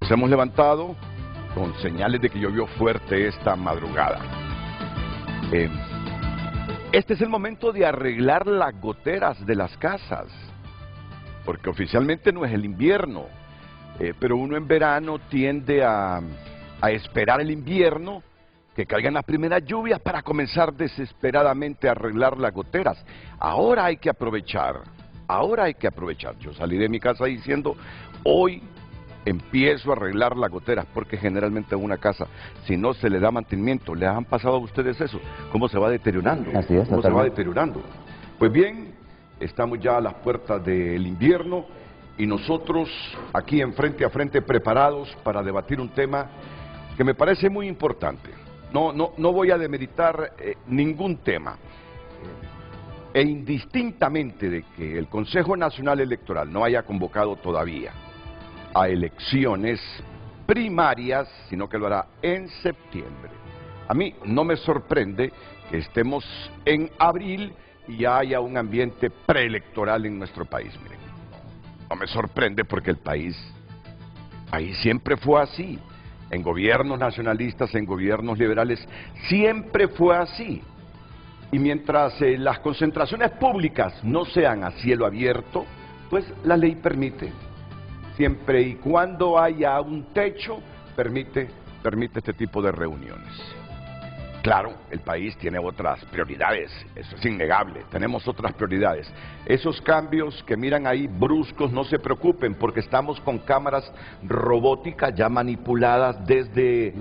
Nos hemos levantado con señales de que llovió fuerte esta madrugada. Este es el momento de arreglar las goteras de las casas, porque oficialmente no es el invierno, pero uno en verano tiende a esperar el invierno, que caigan las primeras lluvias para comenzar desesperadamente a arreglar las goteras. Ahora hay que aprovechar, Yo salí de mi casa diciendo, hoy empiezo a arreglar las goteras, porque generalmente en una casa, si no se le da mantenimiento, ¿les han pasado a ustedes eso? ¿Cómo se va deteriorando? Así es, ¿Cómo se va deteriorando? Pues bien, estamos ya a las puertas del invierno y nosotros aquí en Frente a Frente preparados para debatir un tema que me parece muy importante. No voy a demeritar ningún tema. E indistintamente de que el Consejo Nacional Electoral no haya convocado todavía a elecciones primarias, sino que lo hará en septiembre. A mí no me sorprende que estemos en abril y ya haya un ambiente preelectoral en nuestro país. Miren, no me sorprende porque el país siempre fue así. En gobiernos nacionalistas, en gobiernos liberales, siempre fue así. Y mientras las concentraciones públicas no sean a cielo abierto, pues la ley permite. Siempre y cuando haya un techo, permite este tipo de reuniones. Claro, el país tiene otras prioridades, eso es innegable, tenemos otras prioridades. Esos cambios que miran ahí bruscos, no se preocupen, porque estamos con cámaras robóticas ya manipuladas desde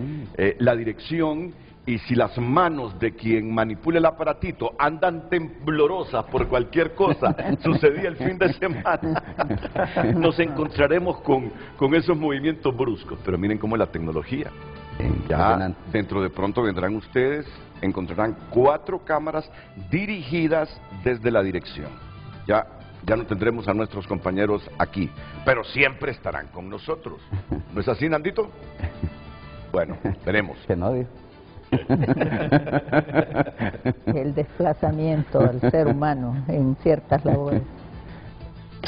la dirección, y si las manos de quien manipula el aparatito andan temblorosas por cualquier cosa, sucedía el fin de semana, nos encontraremos con esos movimientos bruscos. Pero miren cómo es la tecnología. Ya dentro de pronto vendrán ustedes, encontrarán 4 cámaras dirigidas desde la dirección. Ya no tendremos a nuestros compañeros aquí, pero siempre estarán con nosotros. ¿No es así, Nandito? Bueno, veremos. Que no, dijo. El desplazamiento al ser humano en ciertas labores.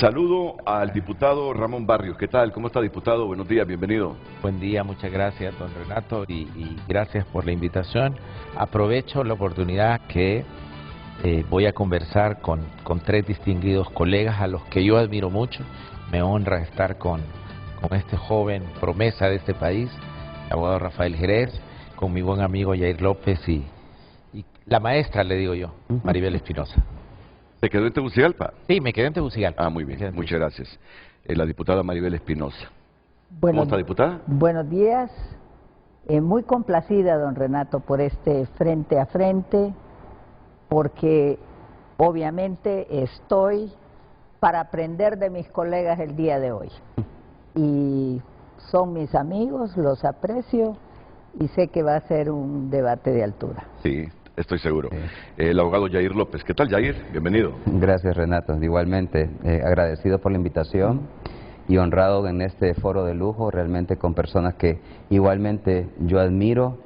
Saludo al diputado Ramón Barrios. ¿Qué tal? ¿Cómo está, diputado? Buenos días, bienvenido. Buen día, muchas gracias, don Renato, y gracias por la invitación. Aprovecho la oportunidad que voy a conversar con 3 distinguidos colegas a los que yo admiro mucho. Me honra estar con este joven promesa de este país, el abogado Rafael Jerez, con mi buen amigo Yair López y la maestra, le digo yo, Maribel Espinosa. ¿Se quedó en Tegucigalpa? Sí, me quedé en Tegucigalpa. Ah, muy bien, muchas gracias. La diputada Maribel Espinosa. ¿Cómo está, diputada? Buenos días. Muy complacida, don Renato, por este frente a frente, porque obviamente estoy para aprender de mis colegas el día de hoy. Y son mis amigos, los aprecio y sé que va a ser un debate de altura. Sí. Estoy seguro. El abogado Yair López. ¿Qué tal, Yair? Bienvenido. Gracias, Renato. Igualmente, agradecido por la invitación y honrado en este foro de lujo, realmente con personas que igualmente yo admiro,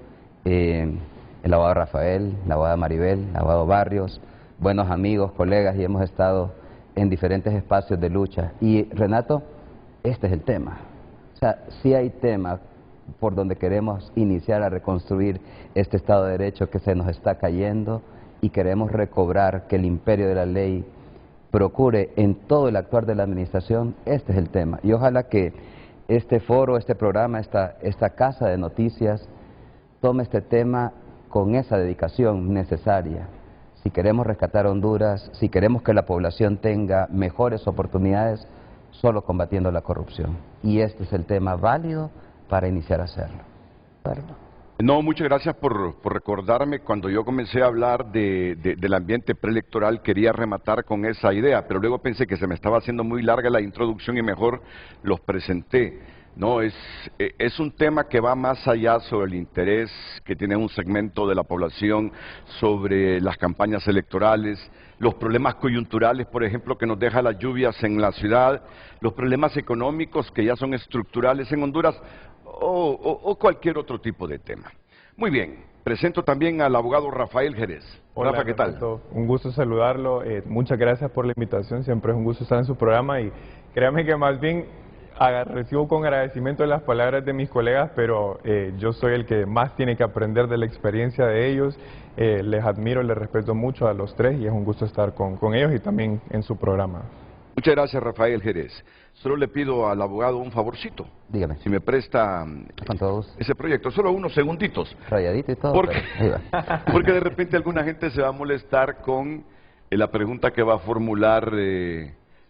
el abogado Rafael, la abogada Maribel, el abogado Barrios, buenos amigos, colegas, y hemos estado en diferentes espacios de lucha. Y, Renato, este es el tema. O sea, sí hay temas por donde queremos iniciar a reconstruir este Estado de Derecho que se nos está cayendo, y queremos recobrar que el imperio de la ley procure en todo el actuar de la administración. Este es el tema, y ojalá que este foro, este programa, esta casa de noticias tome este tema con esa dedicación necesaria. Si queremos rescatar Honduras, si queremos que la población tenga mejores oportunidades, solo combatiendo la corrupción, y este es el tema válido para iniciar a hacerlo. No, muchas gracias por recordarme. Cuando yo comencé a hablar del ambiente preelectoral, quería rematar con esa idea, pero luego pensé que se me estaba haciendo muy larga la introducción y mejor los presenté. No, es un tema que va más allá sobre el interés que tiene un segmento de la población sobre las campañas electorales, los problemas coyunturales, por ejemplo, que nos deja las lluvias en la ciudad, los problemas económicos que ya son estructurales en Honduras, o cualquier otro tipo de tema. Muy bien, presento también al abogado Rafael Jerez. Hola, Rafa, ¿qué tal? Renato, un gusto saludarlo, muchas gracias por la invitación, siempre es un gusto estar en su programa, y créame que más bien recibo con agradecimiento las palabras de mis colegas, pero yo soy el que más tiene que aprender de la experiencia de ellos. Les admiro, les respeto mucho a los tres y es un gusto estar con ellos y también en su programa. Muchas gracias, Rafael Jerez. Solo le pido al abogado un favorcito. Dígame. Si me presta Con todo gusto. ese proyecto, solo unos segunditos. Rayadito y todo. Porque, pero ahí va. porque de repente alguna gente se va a molestar con la pregunta que va a formular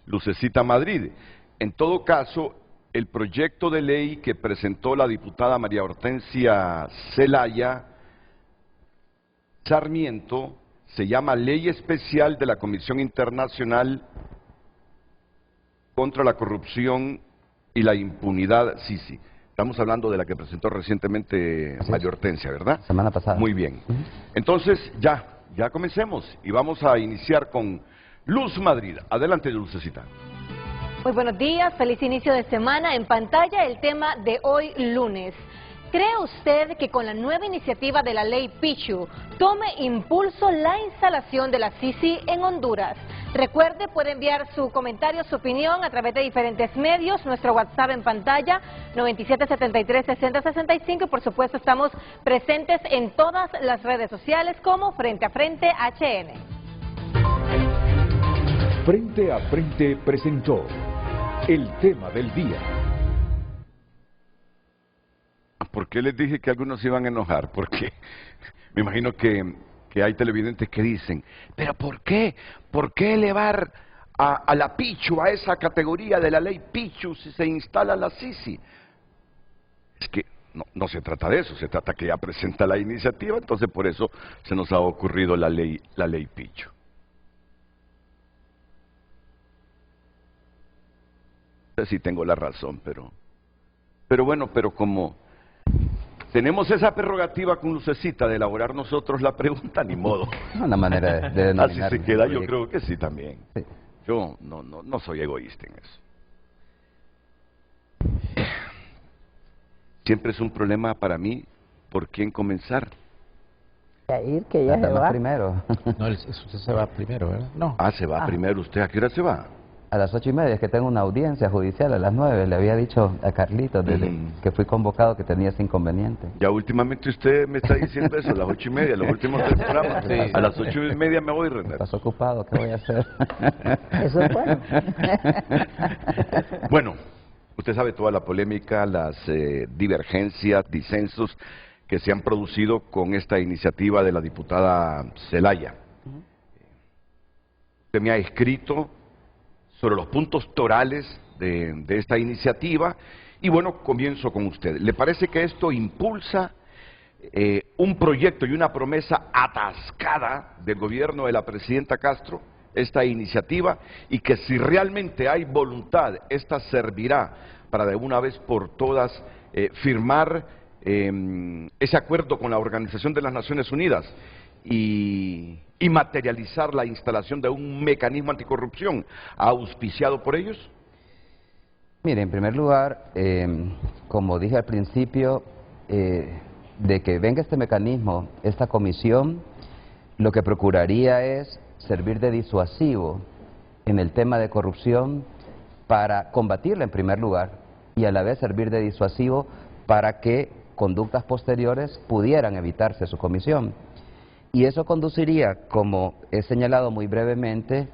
Lucecita Madrid. En todo caso, el proyecto de ley que presentó la diputada María Hortensia Zelaya Sarmiento se llama Ley Especial de la Comisión Internacional contra la Corrupción y la Impunidad, sí. Estamos hablando de la que presentó recientemente María Hortensia, ¿verdad? Semana pasada. Muy bien. Entonces, ya comencemos y vamos a iniciar con Luz Madrid. Adelante, Lucecita. Muy buenos días, feliz inicio de semana. En pantalla el tema de hoy lunes. ¿Cree usted que con la nueva iniciativa de la ley Pichu tome impulso la instalación de la Sisi en Honduras? Recuerde, puede enviar su comentario, su opinión a través de diferentes medios. Nuestro WhatsApp en pantalla, 9773-6065. Y por supuesto estamos presentes en todas las redes sociales como Frente a Frente HN. Frente a Frente presentó el tema del día. ¿Por qué les dije que algunos se iban a enojar? Porque me imagino que hay televidentes que dicen, ¿pero por qué? ¿Por qué elevar a la Pichu, a esa categoría de la ley Pichu, si se instala la Sisi? Es que no se trata de eso, se trata que ya presenta la iniciativa, entonces por eso se nos ha ocurrido la ley Pichu. No sé si tengo la razón, pero bueno, pero como tenemos esa prerrogativa con Lucecita de elaborar nosotros la pregunta, ni modo. Una manera de denominar. Así se queda, yo creo que sí también. Sí. Yo no soy egoísta en eso. Siempre es un problema para mí por quién comenzar. Yair, que ya se va. Primero. No, usted se va primero, ¿verdad? No. Ah, se va primero usted. ¿A qué hora se va? A las 8:30, es que tengo una audiencia judicial a las 9. Le había dicho a Carlitos desde que fui convocado que tenía ese inconveniente. Ya últimamente usted me está diciendo eso, a las 8:30, los últimos 3 programas. Sí. A las 8:30 me voy, René. Estás ocupado, ¿qué voy a hacer? Eso es bueno. Bueno, usted sabe toda la polémica, las divergencias, disensos que se han producido con esta iniciativa de la diputada Zelaya. Usted me ha escrito sobre los puntos torales de esta iniciativa y bueno, comienzo con usted. ¿Le parece que esto impulsa un proyecto y una promesa atascada del gobierno de la presidenta Castro, esta iniciativa, y que si realmente hay voluntad, esta servirá para de una vez por todas firmar ese acuerdo con la Organización de las Naciones Unidas y materializar la instalación de un mecanismo anticorrupción auspiciado por ellos? Mire, en primer lugar, como dije al principio, de que venga este mecanismo, esta comisión, lo que procuraría es servir de disuasivo en el tema de corrupción para combatirla en primer lugar y a la vez servir de disuasivo para que conductas posteriores pudieran evitarse su comisión. Y eso conduciría, como he señalado muy brevemente,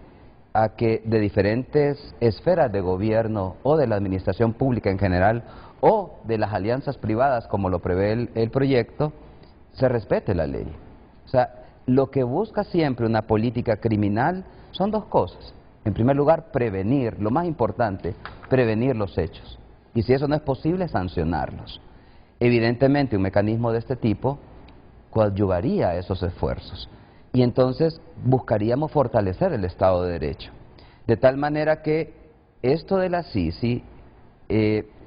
a que de diferentes esferas de gobierno o de la administración pública en general o de las alianzas privadas, como lo prevé el proyecto, se respete la ley. O sea, lo que busca siempre una política criminal son dos cosas. En primer lugar, prevenir, lo más importante, prevenir los hechos. Y si eso no es posible, sancionarlos. Evidentemente, un mecanismo de este tipo coadyuvaría a esos esfuerzos. Y entonces buscaríamos fortalecer el Estado de Derecho. De tal manera que esto de la Sisi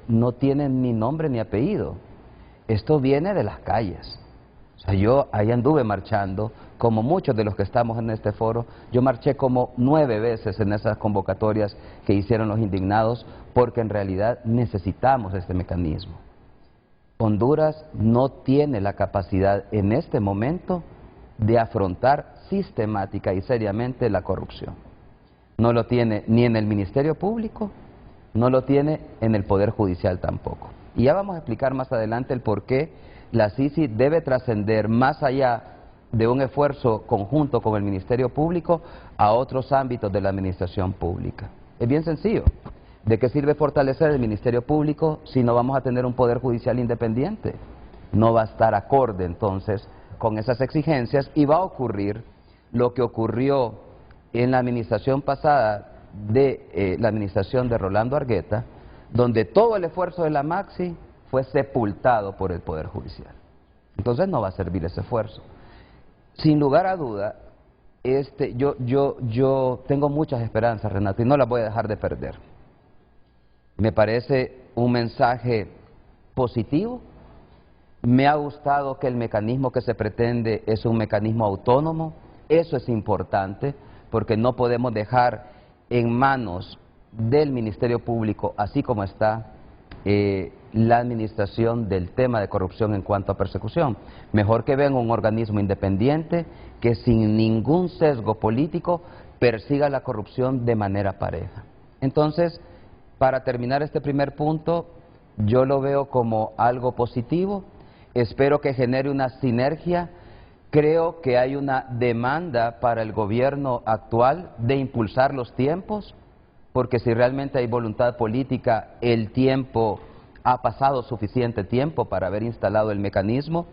no tiene ni nombre ni apellido. Esto viene de las calles. O sea, yo ahí anduve marchando, como muchos de los que estamos en este foro. Yo marché como 9 veces en esas convocatorias que hicieron los indignados, porque en realidad necesitamos este mecanismo. Honduras no tiene la capacidad en este momento de afrontar sistemática y seriamente la corrupción. No lo tiene ni en el Ministerio Público, no lo tiene en el Poder Judicial tampoco. Y ya vamos a explicar más adelante el por qué la CICI debe trascender más allá de un esfuerzo conjunto con el Ministerio Público a otros ámbitos de la administración pública. Es bien sencillo. ¿De qué sirve fortalecer el Ministerio Público si no vamos a tener un Poder Judicial independiente? No va a estar acorde entonces con esas exigencias y va a ocurrir lo que ocurrió en la administración pasada de la administración de Rolando Argueta, donde todo el esfuerzo de la Maxi fue sepultado por el Poder Judicial. Entonces no va a servir ese esfuerzo. Sin lugar a duda, yo tengo muchas esperanzas, Renato, y no las voy a dejar de perder. Me parece un mensaje positivo. Me ha gustado que el mecanismo que se pretende es un mecanismo autónomo. Eso es importante, porque no podemos dejar en manos del Ministerio Público, así como está, la administración del tema de corrupción en cuanto a persecución. Mejor que venga un organismo independiente que sin ningún sesgo político persiga la corrupción de manera pareja. Entonces, para terminar este primer punto, yo lo veo como algo positivo. Espero que genere una sinergia. Creo que hay una demanda para el gobierno actual de impulsar los tiempos, porque si realmente hay voluntad política, el tiempo ha pasado suficiente tiempo para haber instalado el mecanismo.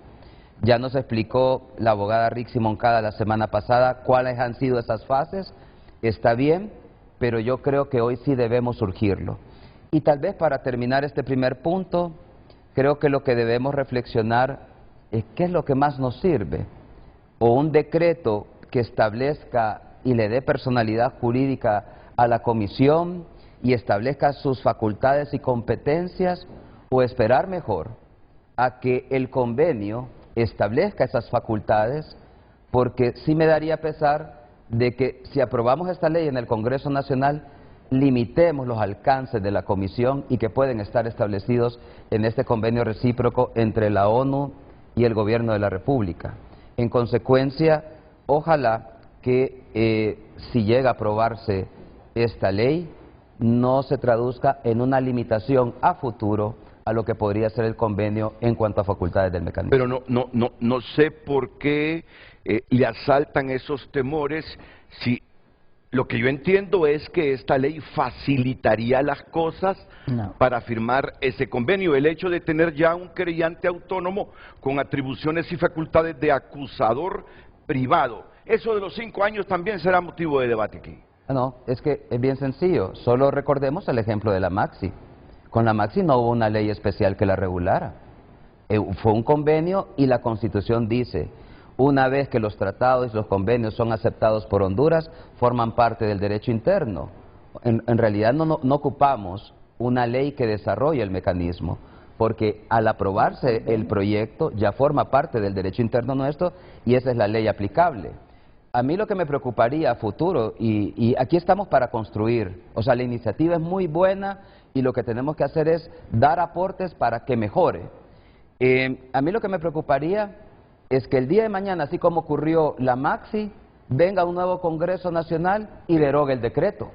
Ya nos explicó la abogada Rixi Moncada la semana pasada cuáles han sido esas fases. Está bien, pero yo creo que hoy sí debemos surgirlo. Y tal vez para terminar este primer punto, creo que lo que debemos reflexionar es qué es lo que más nos sirve. O un decreto que establezca y le dé personalidad jurídica a la comisión y establezca sus facultades y competencias, o esperar mejor a que el convenio establezca esas facultades, porque sí me daría pesar de que si aprobamos esta ley en el Congreso Nacional, limitemos los alcances de la comisión y que pueden estar establecidos en este convenio recíproco entre la ONU y el Gobierno de la República. En consecuencia, ojalá que si llega a aprobarse esta ley, no se traduzca en una limitación a futuro a lo que podría ser el convenio en cuanto a facultades del mecanismo. Pero no sé por qué le asaltan esos temores si lo que yo entiendo es que esta ley facilitaría las cosas para firmar ese convenio. El hecho de tener ya un querellante autónomo con atribuciones y facultades de acusador privado, eso de los 5 años también será motivo de debate aquí. No, es que es bien sencillo. Solo recordemos el ejemplo de la Maxi. Con la Maxi no hubo una ley especial que la regulara. Fue un convenio y la Constitución dice, una vez que los tratados y los convenios son aceptados por Honduras, forman parte del derecho interno. En realidad no ocupamos una ley que desarrolle el mecanismo, porque al aprobarse el proyecto ya forma parte del derecho interno nuestro y esa es la ley aplicable. A mí lo que me preocuparía a futuro, y aquí estamos para construir, o sea, la iniciativa es muy buena y lo que tenemos que hacer es dar aportes para que mejore. A mí lo que me preocuparía es que el día de mañana, así como ocurrió la Maxi, venga un nuevo Congreso Nacional y derogue el decreto.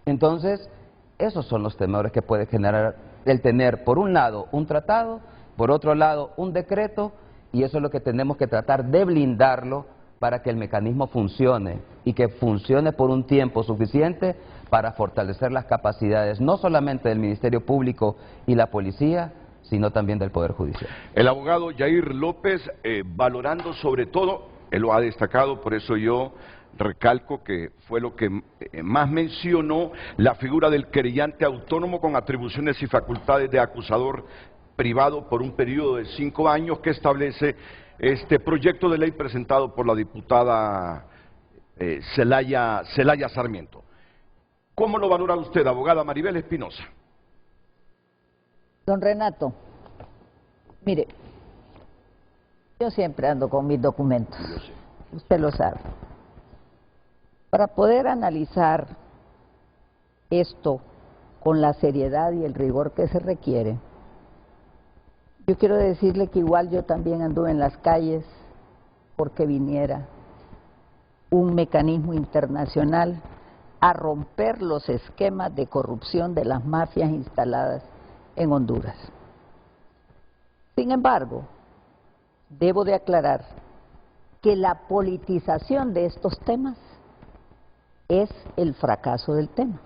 Entonces, esos son los temores que puede generar el tener, por un lado, un tratado, por otro lado, un decreto, y eso es lo que tenemos que tratar de blindarlo para que el mecanismo funcione y que funcione por un tiempo suficiente para fortalecer las capacidades no solamente del Ministerio Público y la Policía, sino también del Poder Judicial. El abogado Yair López, valorando sobre todo, él lo ha destacado, por eso yo recalco que fue lo que más mencionó, la figura del querellante autónomo con atribuciones y facultades de acusador privado por un periodo de 5 años que establece este proyecto de ley presentado por la diputada Celaya Sarmiento. ¿Cómo lo valora usted, abogada Maribel Espinosa? Don Renato, mire, yo siempre ando con mis documentos, usted lo sabe. Para poder analizar esto con la seriedad y el rigor que se requiere, yo quiero decirle que igual yo también anduve en las calles porque viniera un mecanismo internacional a romper los esquemas de corrupción de las mafias instaladas en Honduras. Sin embargo, debo de aclarar que la politización de estos temas es el fracaso del tema.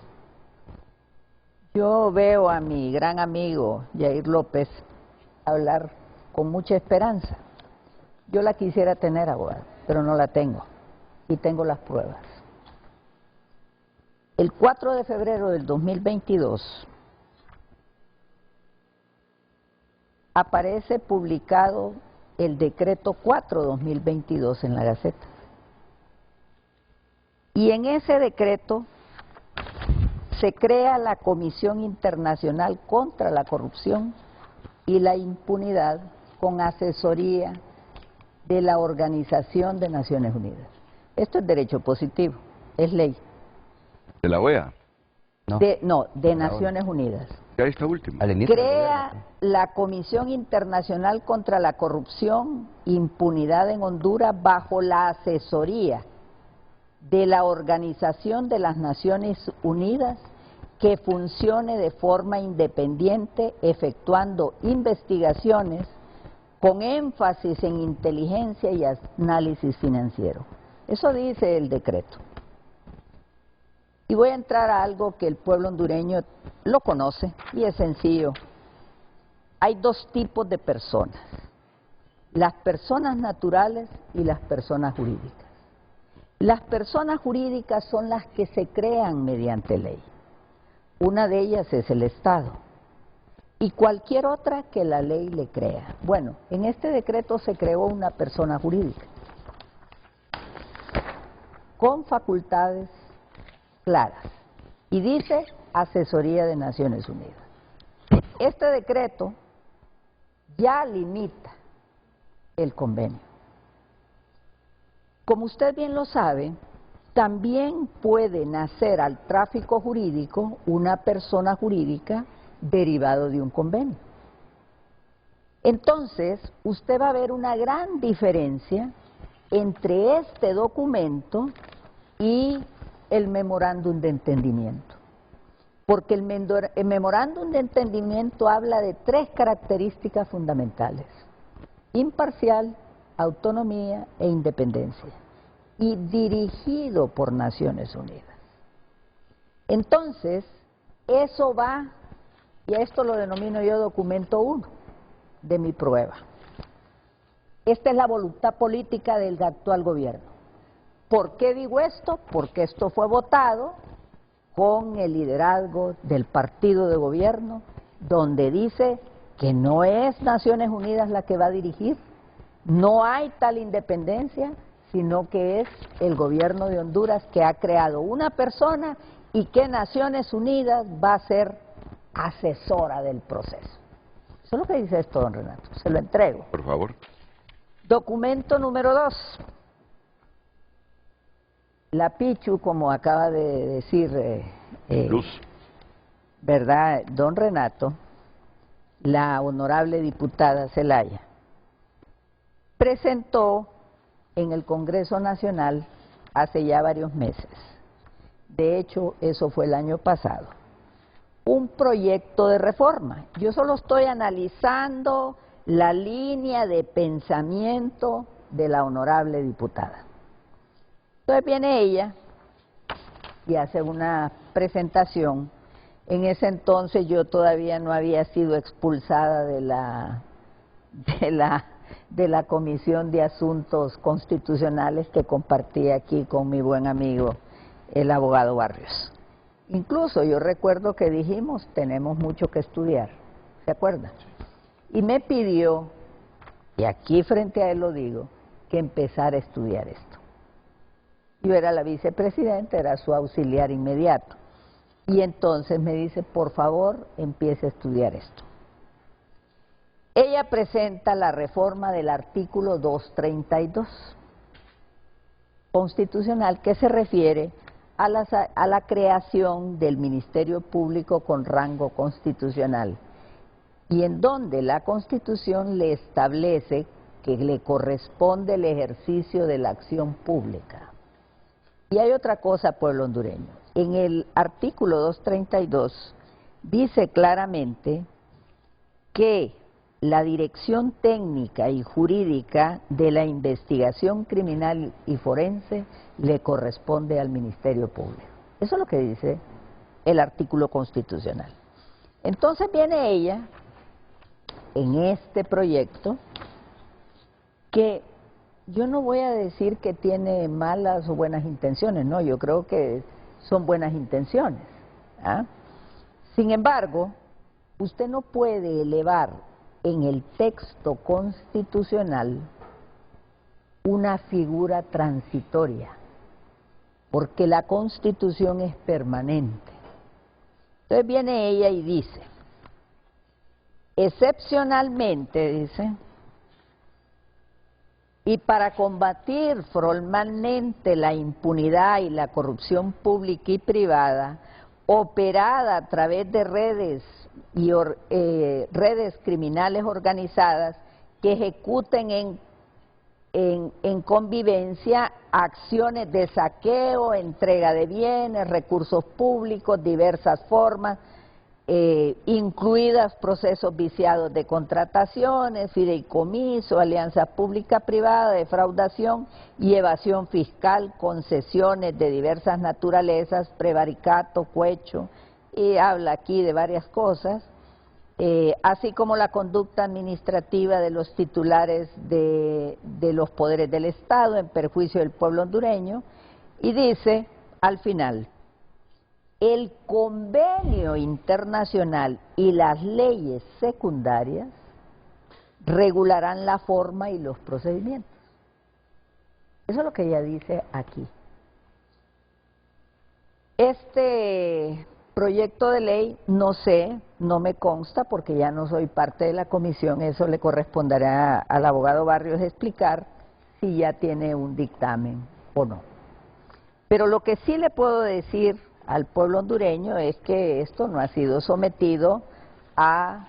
Yo veo a mi gran amigo Yair López hablar con mucha esperanza. Yo la quisiera tener, abogado, pero no la tengo, y tengo las pruebas. El 4 de febrero del 2022 aparece publicado el decreto 4/2022 en la Gaceta. Y en ese decreto se crea la Comisión Internacional contra la Corrupción y la Impunidad con asesoría de la Organización de Naciones Unidas. Esto es derecho positivo, es ley. ¿De la OEA? De Naciones Unidas. Ya esta última. Crea la Comisión Internacional contra la Corrupción e Impunidad en Honduras bajo la asesoría de la Organización de las Naciones Unidas, que funcione de forma independiente, efectuando investigaciones con énfasis en inteligencia y análisis financiero. Eso dice el decreto. Y voy a entrar a algo que el pueblo hondureño lo conoce y es sencillo. Hay dos tipos de personas: las personas naturales y las personas jurídicas. Las personas jurídicas son las que se crean mediante ley. Una de ellas es el Estado y cualquier otra que la ley le crea. Bueno, en este decreto se creó una persona jurídica con facultades claras y dice Asesoría de Naciones Unidas. Este decreto ya limita el convenio. Como usted bien lo sabe, también puede nacer al tráfico jurídico una persona jurídica derivado de un convenio. Entonces, usted va a ver una gran diferencia entre este documento y el memorándum de entendimiento. Porque el memorándum de entendimiento habla de tres características fundamentales: imparcial, autonomía e independencia, y dirigido por Naciones Unidas. Entonces, eso va, y a esto lo denomino yo documento 1 de mi prueba. Esta es la voluntad política del actual gobierno. ¿Por qué digo esto? Porque esto fue votado con el liderazgo del partido de gobierno, donde dice que no es Naciones Unidas la que va a dirigir, no hay tal independencia, sino que es el gobierno de Honduras que ha creado una persona y que Naciones Unidas va a ser asesora del proceso. Eso es lo que dice esto, don Renato. Se lo entrego. Por favor. Documento número 2. La Pichu, como acaba de decir, Luz. ¿verdad, don Renato? La honorable diputada Zelaya presentó en el Congreso Nacional hace ya varios meses, de hecho eso fue el año pasado, un proyecto de reforma. Yo solo estoy analizando la línea de pensamiento de la honorable diputada. Entonces viene ella y hace una presentación. En ese entonces yo todavía no había sido expulsada de la Comisión de Asuntos Constitucionales que compartí aquí con mi buen amigo, el abogado Barrios. Incluso yo recuerdo que dijimos, tenemos mucho que estudiar, ¿se acuerdan? Y me pidió, y aquí frente a él lo digo, que empezara a estudiar esto. Yo era la vicepresidenta, era su auxiliar inmediato. Y entonces me dice, por favor, empiece a estudiar esto. Ella presenta la reforma del artículo 232 constitucional, que se refiere a la creación del Ministerio Público con rango constitucional, y en donde la Constitución le establece que le corresponde el ejercicio de la acción pública. Y hay otra cosa, pueblo hondureño. En el artículo 232 dice claramente que la dirección técnica y jurídica de la investigación criminal y forense le corresponde al Ministerio Público. Eso es lo que dice el artículo constitucional. Entonces viene ella en este proyecto que yo no voy a decir que tiene malas o buenas intenciones, no, yo creo que son buenas intenciones. ¿Ah? Sin embargo, usted no puede elevar en el texto constitucional una figura transitoria, porque la Constitución es permanente. Entonces viene ella y dice, excepcionalmente, dice, y para combatir formalmente la impunidad y la corrupción pública y privada, operada a través de redes y redes criminales organizadas que ejecuten en convivencia acciones de saqueo, entrega de bienes, recursos públicos, diversas formas, incluidas procesos viciados de contrataciones, fideicomiso, alianza pública-privada, defraudación y evasión fiscal, concesiones de diversas naturalezas, prevaricato, cohecho, y habla aquí de varias cosas, así como la conducta administrativa de los titulares de los poderes del Estado en perjuicio del pueblo hondureño, y dice al final, el convenio internacional y las leyes secundarias regularán la forma y los procedimientos. Eso es lo que ella dice aquí. Este proyecto de ley, no sé, no me consta porque ya no soy parte de la comisión, eso le corresponderá al abogado Barrios explicar si ya tiene un dictamen o no. Pero lo que sí le puedo decir al pueblo hondureño es que esto no ha sido sometido a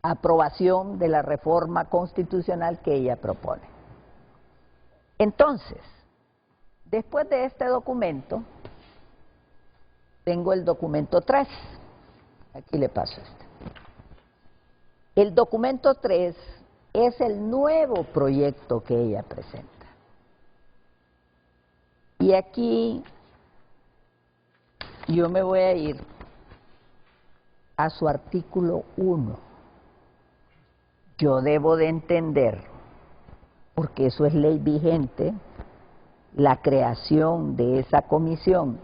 aprobación de la reforma constitucional que ella propone. Entonces, después de este documento, tengo el documento 3, aquí le paso este. El documento 3 es el nuevo proyecto que ella presenta. Y aquí yo me voy a ir a su artículo 1. Yo debo de entender, porque eso es ley vigente, la creación de esa comisión,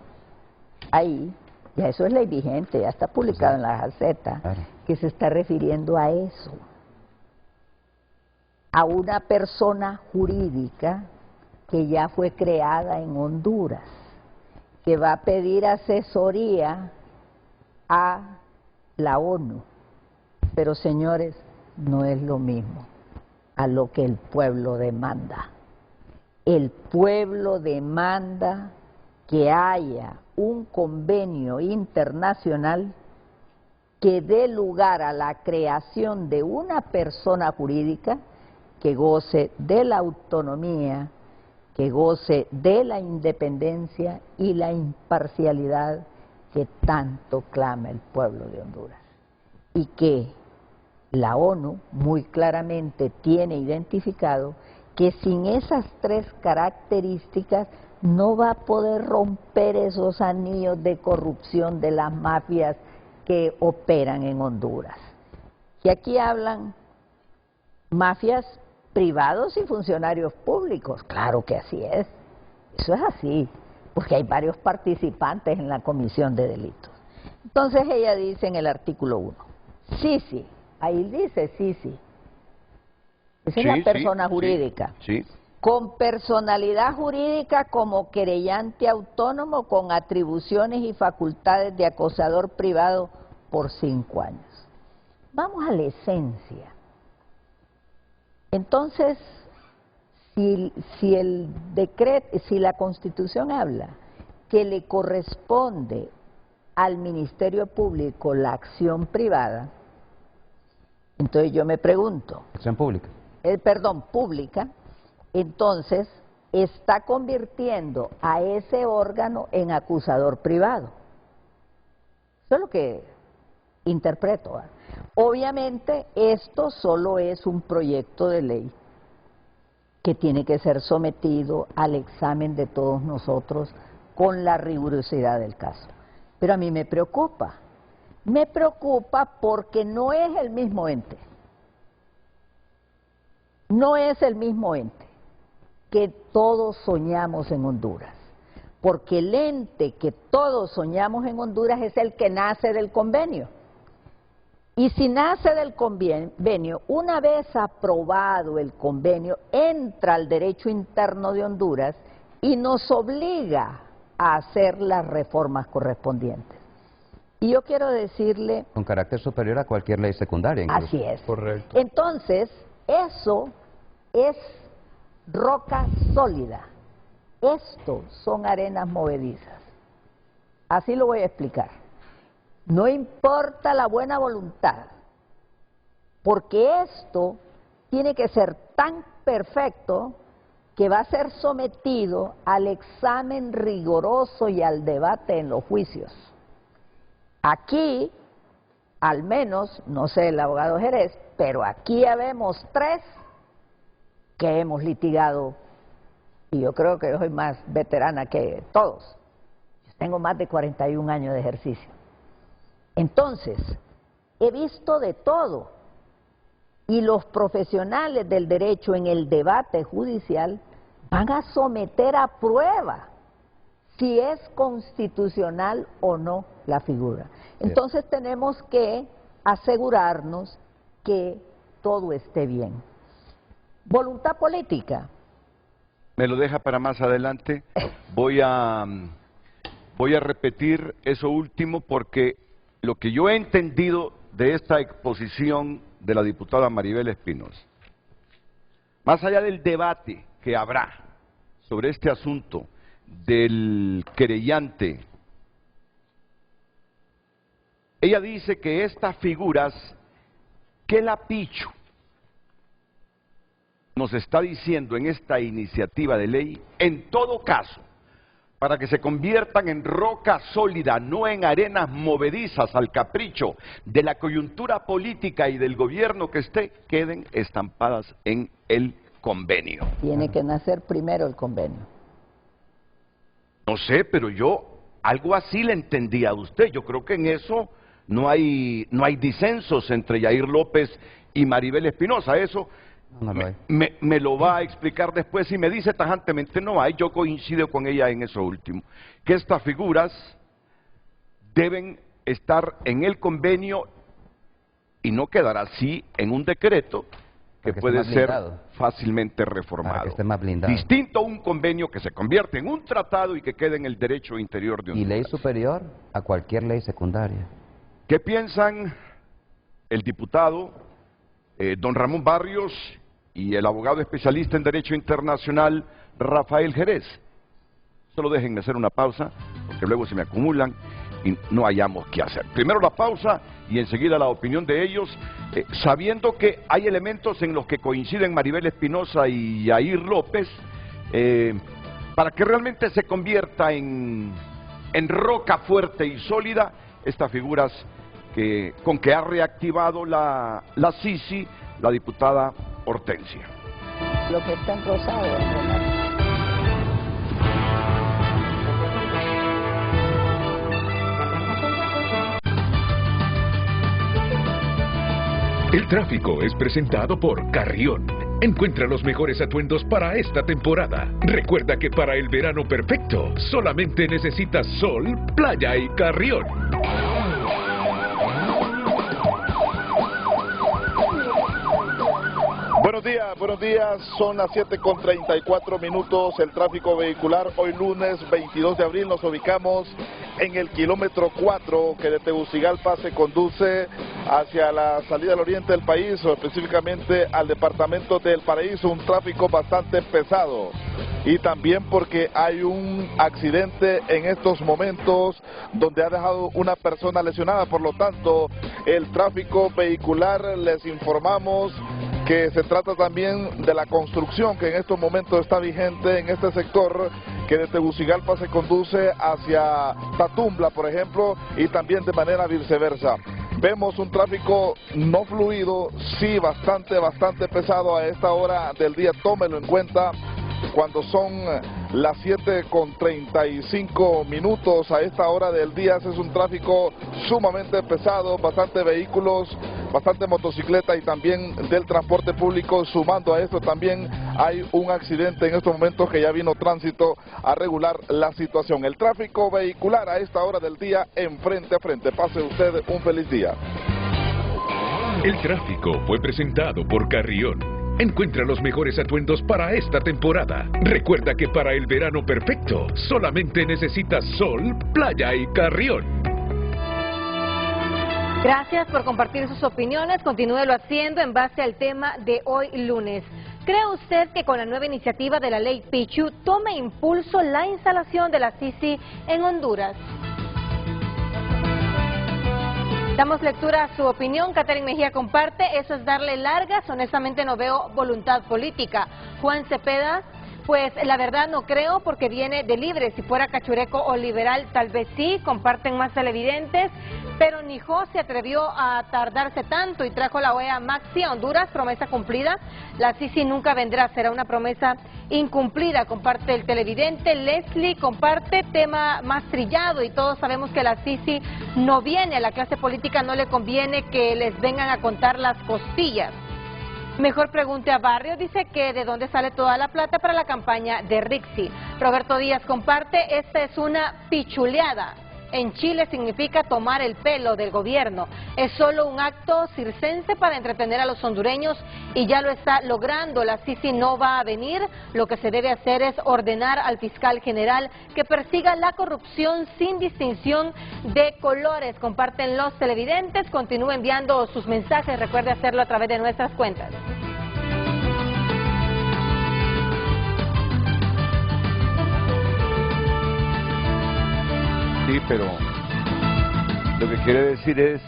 ahí, ya eso es ley vigente, ya está publicado en la Gaceta, que se está refiriendo a eso, a una persona jurídica que ya fue creada en Honduras, que va a pedir asesoría a la ONU. Pero señores, no es lo mismo a lo que el pueblo demanda. El pueblo demanda que haya un convenio internacional que dé lugar a la creación de una persona jurídica que goce de la autonomía, que goce de la independencia y la imparcialidad que tanto clama el pueblo de Honduras. Y que la ONU muy claramente tiene identificado que sin esas 3 características no va a poder romper esos anillos de corrupción de las mafias que operan en Honduras. Y aquí hablan mafias privados y funcionarios públicos, claro que así es, eso es así, porque hay varios participantes en la comisión de delitos. Entonces ella dice en el artículo 1, sí, ahí dice sí, esa es la persona jurídica, con personalidad jurídica como querellante autónomo con atribuciones y facultades de acosador privado por 5 años. Vamos a la esencia. Entonces, si el decreto, si la Constitución habla que le corresponde al Ministerio Público la acción privada, entonces yo me pregunto. Acción pública. Pública, entonces, está convirtiendo a ese órgano en acusador privado. Eso es lo que interpreto, ¿verdad? Obviamente esto solo es un proyecto de ley que tiene que ser sometido al examen de todos nosotros con la rigurosidad del caso. Pero a mí me preocupa porque no es el mismo ente. No es el mismo ente que todos soñamos en Honduras, porque el ente que todos soñamos en Honduras es el que nace del convenio. Y si nace del convenio, una vez aprobado el convenio, entra al derecho interno de Honduras y nos obliga a hacer las reformas correspondientes. Y yo quiero decirle... Con carácter superior a cualquier ley secundaria, incluso. Así es. Correcto. Entonces, eso es roca sólida. Esto son arenas movedizas. Así lo voy a explicar. No importa la buena voluntad, porque esto tiene que ser tan perfecto que va a ser sometido al examen riguroso y al debate en los juicios. Aquí, al menos, no sé el abogado Jerez, pero aquí habemos 3 que hemos litigado, y yo creo que yo soy más veterana que todos. Yo tengo más de 41 años de ejercicio. Entonces, he visto de todo, y los profesionales del derecho en el debate judicial van a someter a prueba si es constitucional o no la figura. Entonces tenemos que asegurarnos que todo esté bien. Voluntad política. Me lo deja para más adelante. Voy a repetir eso último porque lo que yo he entendido de esta exposición de la diputada Maribel Espinosa, más allá del debate que habrá sobre este asunto del querellante, ella dice que estas figuras que la Pichu nos está diciendo en esta iniciativa de ley, en todo caso, para que se conviertan en roca sólida, no en arenas movedizas al capricho de la coyuntura política y del gobierno que esté, queden estampadas en el convenio. Tiene que nacer primero el convenio. No sé, pero yo algo así le entendía a usted. Yo creo que en eso no hay disensos entre Yair López y Maribel Espinosa. Eso No lo hay. me lo va a explicar después y me dice tajantemente no hay. Yo coincido con ella en eso último, que estas figuras deben estar en el convenio y no quedar así en un decreto que puede ser fácilmente reformado. Para que esté más blindado. Distinto a un convenio que se convierte en un tratado y que quede en el derecho interior de Y Honduras. ley superior a cualquier ley secundaria. ¿Qué piensan el diputado don Ramón Barrios y el abogado especialista en Derecho Internacional Rafael Jerez? Solo déjenme hacer una pausa, porque luego se me acumulan y no hayamos qué hacer. Primero la pausa y enseguida la opinión de ellos, sabiendo que hay elementos en los que coinciden Maribel Espinosa y Yair López, para que realmente se convierta en roca fuerte y sólida estas figuras con que ha reactivado la Sisi, la diputada Hortensia. Lo que está en rosado, Renato. El tráfico es presentado por Carrión. Encuentra los mejores atuendos para esta temporada. Recuerda que para el verano perfecto, solamente necesitas sol, playa y Carrión. Buenos días, son las 7:34, el tráfico vehicular. Hoy lunes 22 de abril nos ubicamos en el kilómetro 4 que de Tegucigalpa se conduce hacia la salida al oriente del país, o específicamente al departamento del Paraíso, un tráfico bastante pesado. Y también porque hay un accidente en estos momentos donde ha dejado una persona lesionada, por lo tanto el tráfico vehicular, les informamos que se trata también de la construcción que en estos momentos está vigente en este sector, que de Tegucigalpa se conduce hacia Tatumbla, por ejemplo, y también de manera viceversa. Vemos un tráfico no fluido, sí bastante pesado a esta hora del día. Tómelo en cuenta cuando son las 7:35 a esta hora del día. Ese es un tráfico sumamente pesado, bastante vehículos, bastante motocicleta y también del transporte público. Sumando a esto también hay un accidente en estos momentos que ya vino tránsito a regular la situación. El tráfico vehicular a esta hora del día en Frente a Frente. Pase usted un feliz día. El tráfico fue presentado por Carrión. Encuentra los mejores atuendos para esta temporada. Recuerda que para el verano perfecto, solamente necesitas sol, playa y Carrión. Gracias por compartir sus opiniones. Continúelo haciendo en base al tema de hoy lunes. ¿Cree usted que con la nueva iniciativa de la ley Pichu tome impulso la instalación de la Sisi en Honduras? Damos lectura a su opinión. Catherine Mejía comparte: eso es darle largas, honestamente no veo voluntad política. Juan Cepeda: pues la verdad no creo, porque viene de libre. Si fuera cachureco o liberal tal vez sí. Comparten más televidentes. Pero Nijó se atrevió a tardarse tanto y trajo la OEA Maxi a Honduras, promesa cumplida. La Sisi nunca vendrá, será una promesa incumplida. Comparte el televidente. Leslie comparte: tema más trillado, y todos sabemos que la Sisi no viene. A la clase política no le conviene que les vengan a contar las costillas. Mejor pregunte a Barrio, dice que de dónde sale toda la plata para la campaña de Rixi. Roberto Díaz comparte: esta es una pichuleada. En Chile significa tomar el pelo del gobierno. Es solo un acto circense para entretener a los hondureños y ya lo está logrando. La Sisi no va a venir. Lo que se debe hacer es ordenar al fiscal general que persiga la corrupción sin distinción de colores. Comparten los televidentes. Continúe enviando sus mensajes. Recuerde hacerlo a través de nuestras cuentas. Sí, pero lo que quiere decir es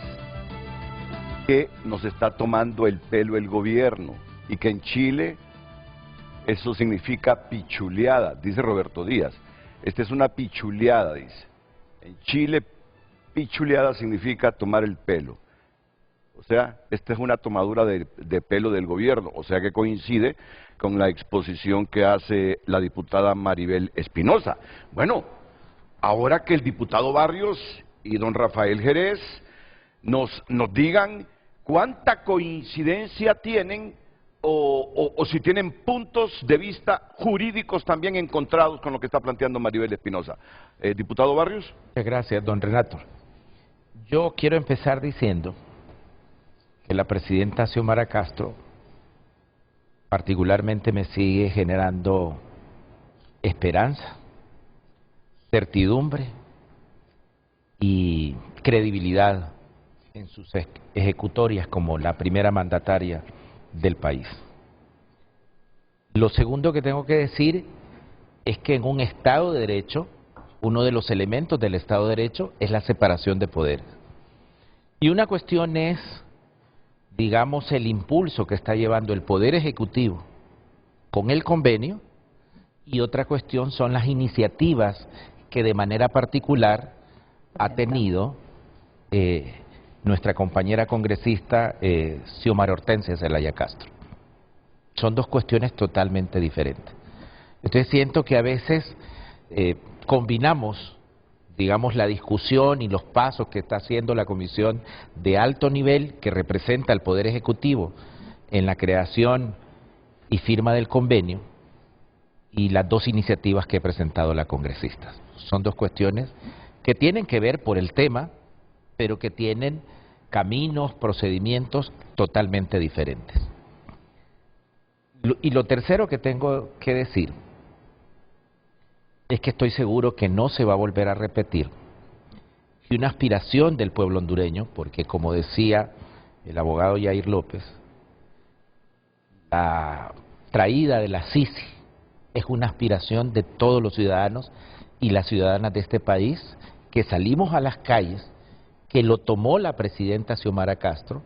que nos está tomando el pelo el gobierno y que en Chile eso significa pichuleada, dice Roberto Díaz. Esta es una pichuleada, dice. En Chile, pichuleada significa tomar el pelo. O sea, esta es una tomadura de pelo del gobierno, o sea que coincide con la exposición que hace la diputada Maribel Espinosa. Bueno, ahora que el diputado Barrios y don Rafael Jerez nos digan cuánta coincidencia tienen o si tienen puntos de vista jurídicos también encontrados con lo que está planteando Maribel Espinosa. Diputado Barrios. Muchas gracias, don Renato. Yo quiero empezar diciendo que la presidenta Xiomara Castro particularmente me sigue generando esperanza, certidumbre y credibilidad en sus ejecutorias como la primera mandataria del país. Lo segundo que tengo que decir es que en un Estado de Derecho, uno de los elementos del Estado de Derecho es la separación de poderes. Y una cuestión es, digamos, el impulso que está llevando el Poder Ejecutivo con el convenio, y otra cuestión son las iniciativas que de manera particular ha tenido nuestra compañera congresista Xiomara Hortensia Zelaya Castro. Son dos cuestiones totalmente diferentes. Entonces siento que a veces combinamos, digamos, la discusión y los pasos que está haciendo la comisión de alto nivel que representa al Poder Ejecutivo en la creación y firma del convenio y las dos iniciativas que he presentado la congresista. Son dos cuestiones que tienen que ver por el tema, pero que tienen caminos, procedimientos totalmente diferentes. Y lo tercero que tengo que decir es que estoy seguro que no se va a volver a repetir, y una aspiración del pueblo hondureño, porque como decía el abogado Yair López, la traída de la Sisi es una aspiración de todos los ciudadanos y las ciudadanas de este país, que salimos a las calles, que lo tomó la presidenta Xiomara Castro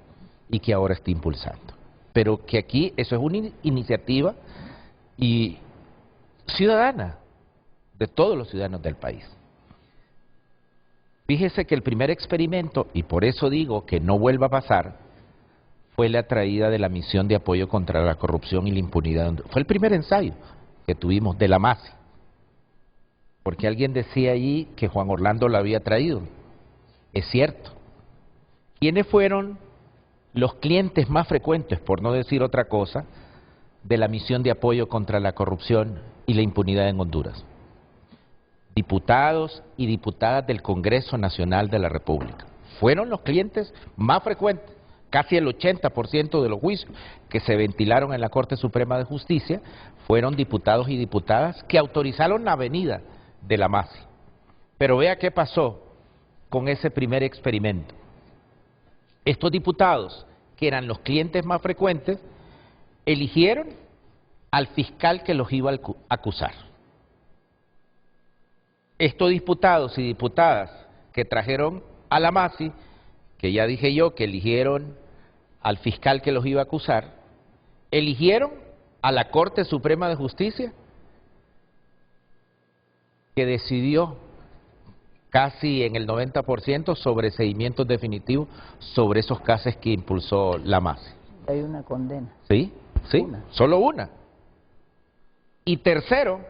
y que ahora está impulsando. pero que aquí eso es una iniciativa y ciudadana de todos los ciudadanos del país. Fíjese que el primer experimento, y por eso digo que no vuelva a pasar, fue la traída de la misión de apoyo contra la corrupción y la impunidad. Fue el primer ensayo que tuvimos de la MASI, porque alguien decía allí que Juan Orlando la había traído. Es cierto. ¿Quiénes fueron los clientes más frecuentes, por no decir otra cosa, de la misión de apoyo contra la corrupción y la impunidad en Honduras? Diputados y diputadas del Congreso Nacional de la República. Fueron los clientes más frecuentes. Casi el 80% de los juicios que se ventilaron en la Corte Suprema de Justicia fueron diputados y diputadas que autorizaron la venida de la MASI. Pero vea qué pasó con ese primer experimento. Estos diputados, que eran los clientes más frecuentes, eligieron al fiscal que los iba a acusar. Estos diputados y diputadas que trajeron a la MASI, que ya dije yo que eligieron al fiscal que los iba a acusar, eligieron a la Corte Suprema de Justicia, que decidió casi en el 90% sobre seguimientos definitivos sobre esos casos que impulsó la MASI. Hay una condena. Sí, solo una. Y tercero,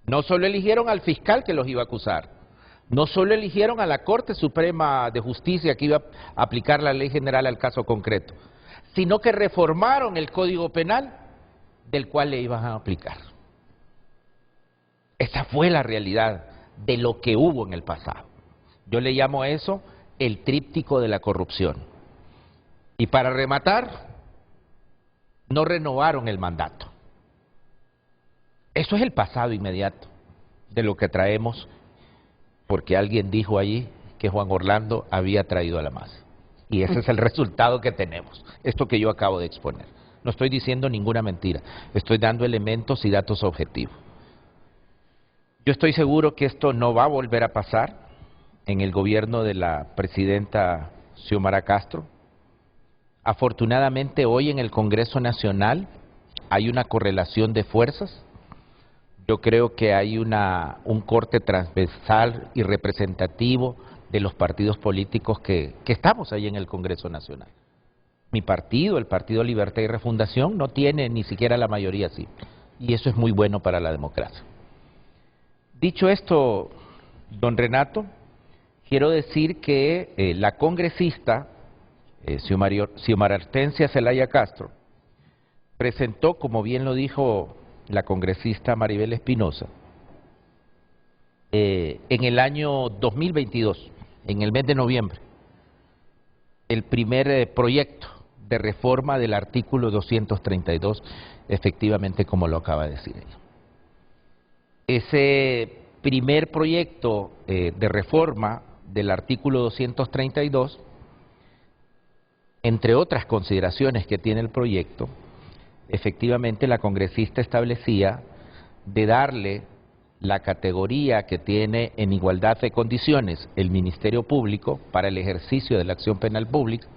no solo eligieron al fiscal que los iba a acusar, no solo eligieron a la Corte Suprema de Justicia que iba a aplicar la ley general al caso concreto, sino que reformaron el Código Penal del cual le iban a aplicar. Esa fue la realidad de lo que hubo en el pasado. Yo le llamo a eso el tríptico de la corrupción. Y para rematar, no renovaron el mandato. Eso es el pasado inmediato de lo que traemos, porque alguien dijo allí que Juan Orlando había traído a la MASI. Y ese es el resultado que tenemos, esto que yo acabo de exponer. No estoy diciendo ninguna mentira, estoy dando elementos y datos objetivos. Yo estoy seguro que esto no va a volver a pasar en el gobierno de la presidenta Xiomara Castro. Afortunadamente hoy en el Congreso Nacional hay una correlación de fuerzas. Yo creo que hay un corte transversal y representativo de los partidos políticos que estamos ahí en el Congreso Nacional. Mi partido, el Partido Libertad y Refundación, no tiene ni siquiera la mayoría simple. Y eso es muy bueno para la democracia. Dicho esto, don Renato, quiero decir que la congresista Xiomara Hortensia Zelaya Castro presentó, como bien lo dijo la congresista Maribel Espinosa, en el año 2022, en el mes de noviembre, el primer proyecto de reforma del artículo 232, efectivamente como lo acaba de decir ella. Ese primer proyecto de reforma del artículo 232, entre otras consideraciones que tiene el proyecto, efectivamente la congresista establecía de darle la categoría que tiene en igualdad de condiciones el Ministerio Público para el ejercicio de la acción penal pública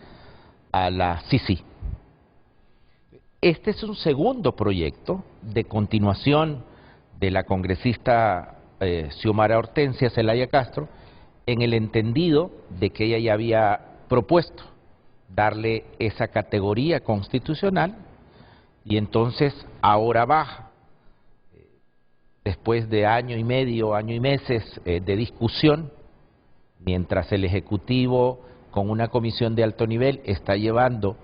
a la CICI. Este es un segundo proyecto de continuación de la congresista Xiomara Hortensia Zelaya Castro, en el entendido de que ella ya había propuesto darle esa categoría constitucional y entonces ahora baja, después de año y medio, año y meses de discusión, mientras el Ejecutivo con una comisión de alto nivel está llevando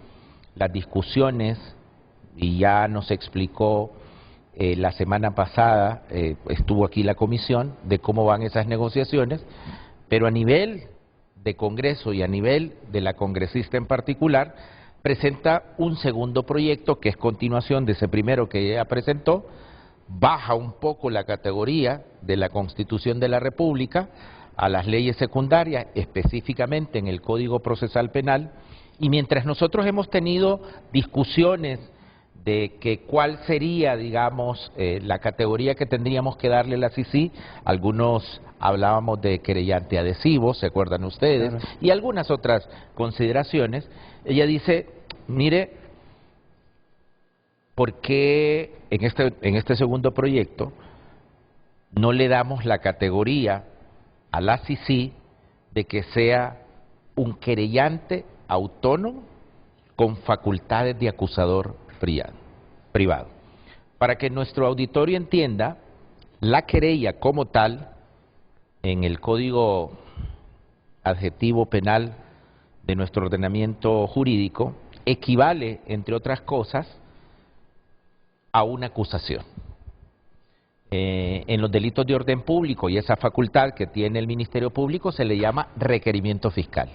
las discusiones y ya nos explicó la semana pasada, estuvo aquí la comisión de cómo van esas negociaciones, pero a nivel de Congreso y a nivel de la congresista en particular, presenta un segundo proyecto que es continuación de ese primero que ella presentó, baja un poco la categoría de la Constitución de la República a las leyes secundarias, específicamente en el Código Procesal Penal, y mientras nosotros hemos tenido discusiones de que cuál sería, digamos, la categoría que tendríamos que darle a la CICI, algunos hablábamos de querellante adhesivo, ¿se acuerdan ustedes? Claro. Y algunas otras consideraciones. Ella dice, mire, ¿por qué en este segundo proyecto no le damos la categoría a la CICI de que sea un querellante autónomo con facultades de acusador privado? Para que nuestro auditorio entienda, la querella como tal, en el Código Adjetivo Penal de nuestro ordenamiento jurídico, equivale, entre otras cosas, a una acusación. En los delitos de orden público y esa facultad que tiene el Ministerio Público se le llama requerimiento fiscal.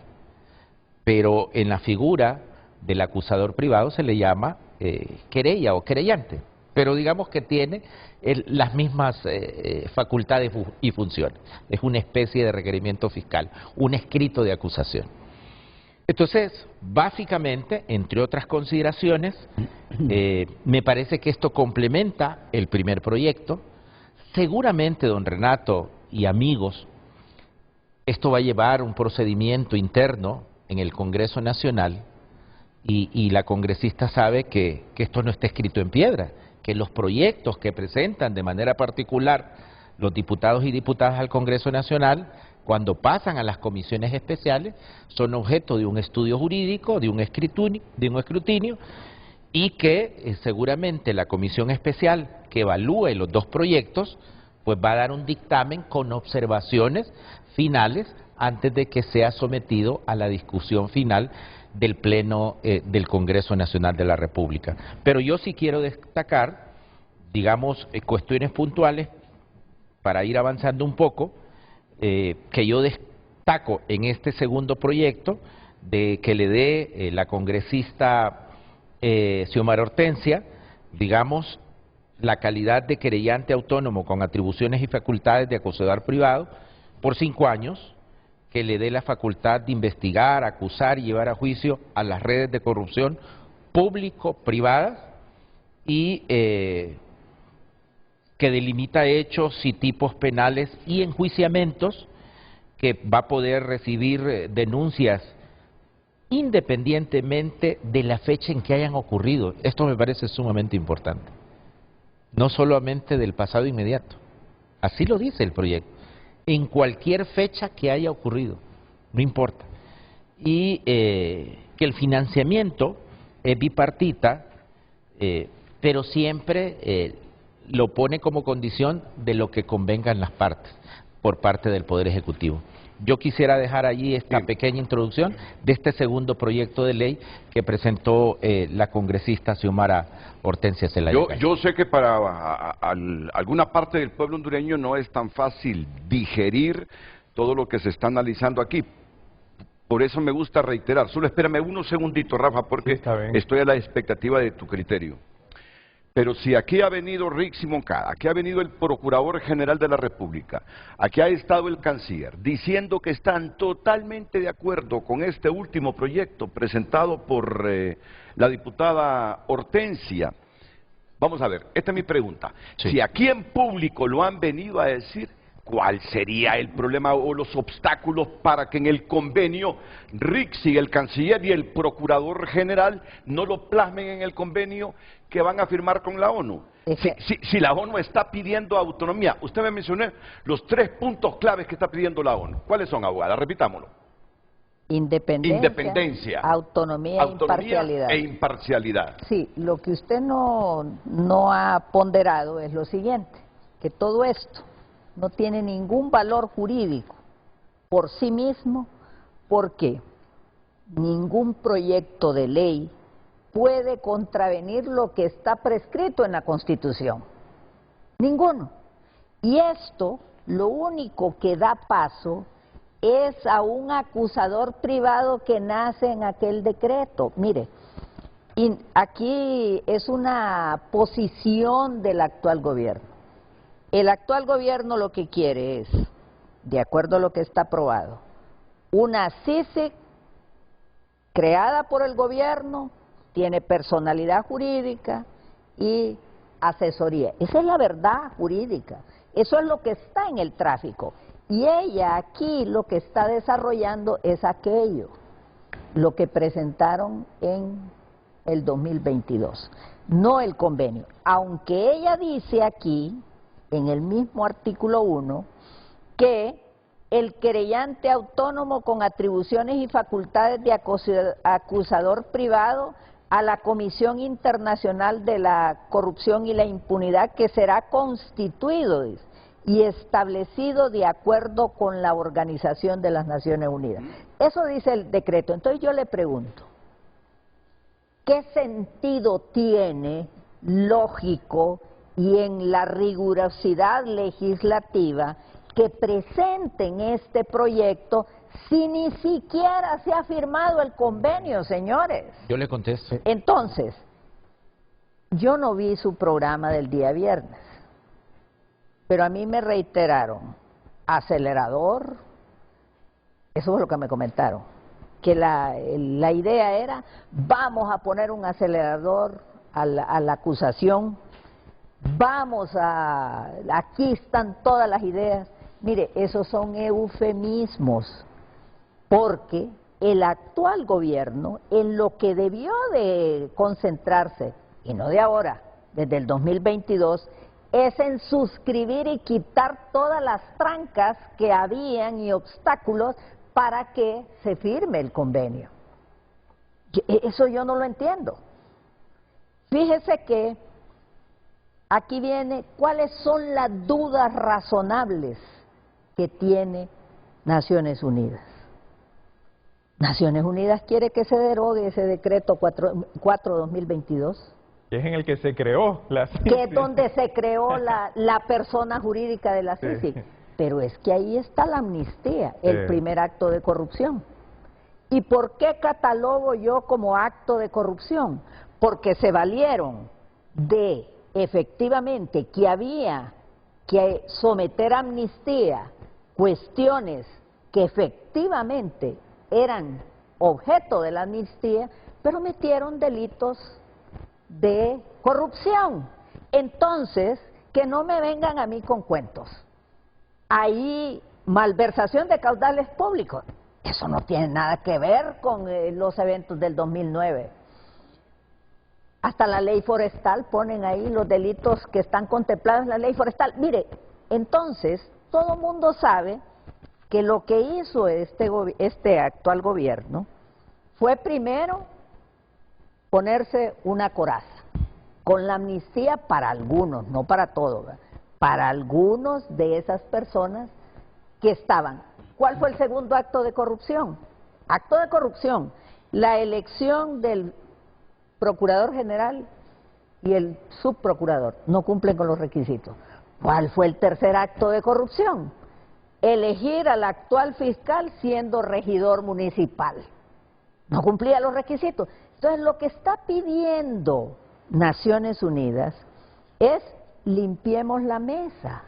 Pero en la figura del acusador privado se le llama querella o querellante. Pero digamos que tiene las mismas facultades y funciones. Es una especie de requerimiento fiscal, un escrito de acusación. Entonces, básicamente, entre otras consideraciones, me parece que esto complementa el primer proyecto. Seguramente, don Renato y amigos, esto va a llevar un procedimiento interno en el Congreso Nacional y la congresista sabe que esto no está escrito en piedra, que los proyectos que presentan de manera particular los diputados y diputadas al Congreso Nacional, cuando pasan a las comisiones especiales, son objeto de un estudio jurídico, de un escrutinio, y que seguramente la comisión especial que evalúe los dos proyectos, pues va a dar un dictamen con observaciones finales antes de que sea sometido a la discusión final del Pleno del Congreso Nacional de la República. Pero yo sí quiero destacar, digamos, cuestiones puntuales para ir avanzando un poco, que yo destaco en este segundo proyecto, de que le dé la congresista Xiomara Hortensia, digamos, la calidad de querellante autónomo con atribuciones y facultades de acusador privado por 5 años, que le dé la facultad de investigar, acusar y llevar a juicio a las redes de corrupción público-privadas y que delimita hechos y tipos penales y enjuiciamientos, que va a poder recibir denuncias independientemente de la fecha en que hayan ocurrido. Esto me parece sumamente importante, no solamente del pasado inmediato, así lo dice el proyecto, en cualquier fecha que haya ocurrido, no importa. Y que el financiamiento es bipartita, pero siempre lo pone como condición de lo que convengan las partes, por parte del Poder Ejecutivo. Yo quisiera dejar allí esta pequeña introducción de este segundo proyecto de ley que presentó la congresista Xiomara Hortensia Zelaya. Yo sé que para alguna parte del pueblo hondureño no es tan fácil digerir todo lo que se está analizando aquí. Por eso me gusta reiterar. Solo espérame unos segunditos, Rafa, porque estoy a la expectativa de tu criterio. Pero si aquí ha venido Rixi Moncada, aquí ha venido el Procurador General de la República, aquí ha estado el Canciller, diciendo que están totalmente de acuerdo con este último proyecto presentado por la diputada Hortensia. Vamos a ver, esta es mi pregunta. Sí. Si aquí en público lo han venido a decir, ¿cuál sería el problema o los obstáculos para que en el convenio Rixi, el Canciller y el Procurador General no lo plasmen en el convenio que van a firmar con la ONU? Si la ONU está pidiendo autonomía, usted me mencionó los 3 puntos claves que está pidiendo la ONU. ¿Cuáles son, abogada? Repitámoslo. Independencia, autonomía e imparcialidad. Sí, lo que usted no ha ponderado es lo siguiente, que todo esto no tiene ningún valor jurídico por sí mismo, porque ningún proyecto de ley puede contravenir lo que está prescrito en la Constitución. Ninguno. Y esto, lo único que da paso es a un acusador privado que nace en aquel decreto. Mire, aquí es una posición del actual gobierno. El actual gobierno lo que quiere es, de acuerdo a lo que está aprobado, una CICIG creada por el gobierno, tiene personalidad jurídica y asesoría. Esa es la verdad jurídica, eso es lo que está en el tráfico. Y ella aquí lo que está desarrollando es aquello, lo que presentaron en el 2022, no el convenio. Aunque ella dice aquí, en el mismo artículo 1, que el querellante autónomo con atribuciones y facultades de acusador privado a la Comisión Internacional de la Corrupción y la Impunidad, que será constituido, dice, y establecido de acuerdo con la Organización de las Naciones Unidas. Eso dice el decreto. Entonces yo le pregunto, ¿qué sentido tiene lógico y en la rigurosidad legislativa que presenten este proyecto si ni siquiera se ha firmado el convenio, señores? Yo le contesto. Entonces, yo no vi su programa del día viernes, pero a mí me reiteraron, acelerador, eso es lo que me comentaron, que la idea era, vamos a poner un acelerador a la acusación, aquí están todas las ideas. Mire, esos son eufemismos, porque el actual gobierno, en lo que debió de concentrarse, y no de ahora, desde el 2022, es en suscribir y quitar todas las trancas que habían y obstáculos para que se firme el convenio. Eso yo no lo entiendo. Fíjese que aquí viene cuáles son las dudas razonables que tiene Naciones Unidas. Naciones Unidas quiere que se derogue ese decreto 4/2022. Que es en el que se creó la CICIG. Que es donde se creó la persona jurídica de la CICIG. Sí. Pero es que ahí está la amnistía, el primer acto de corrupción. ¿Y por qué catalogo yo como acto de corrupción? Porque se valieron de, efectivamente, que había que someter a amnistía cuestiones que efectivamente eran objeto de la amnistía, pero metieron delitos de corrupción. Entonces, que no me vengan a mí con cuentos. Ahí, malversación de caudales públicos, eso no tiene nada que ver con los eventos del 2009. Hasta la ley forestal ponen ahí los delitos que están contemplados en la ley forestal. Mire, entonces, todo mundo sabe que lo que hizo este actual gobierno fue primero ponerse una coraza, con la amnistía para algunos, no para todos, ¿verdad? Para algunos de esas personas que estaban. ¿Cuál fue el segundo acto de corrupción? Acto de corrupción, la elección del procurador general y el subprocurador, no cumplen con los requisitos. ¿Cuál fue el tercer acto de corrupción? Elegir al actual fiscal siendo regidor municipal. No cumplía los requisitos. Entonces, lo que está pidiendo Naciones Unidas es limpiemos la mesa.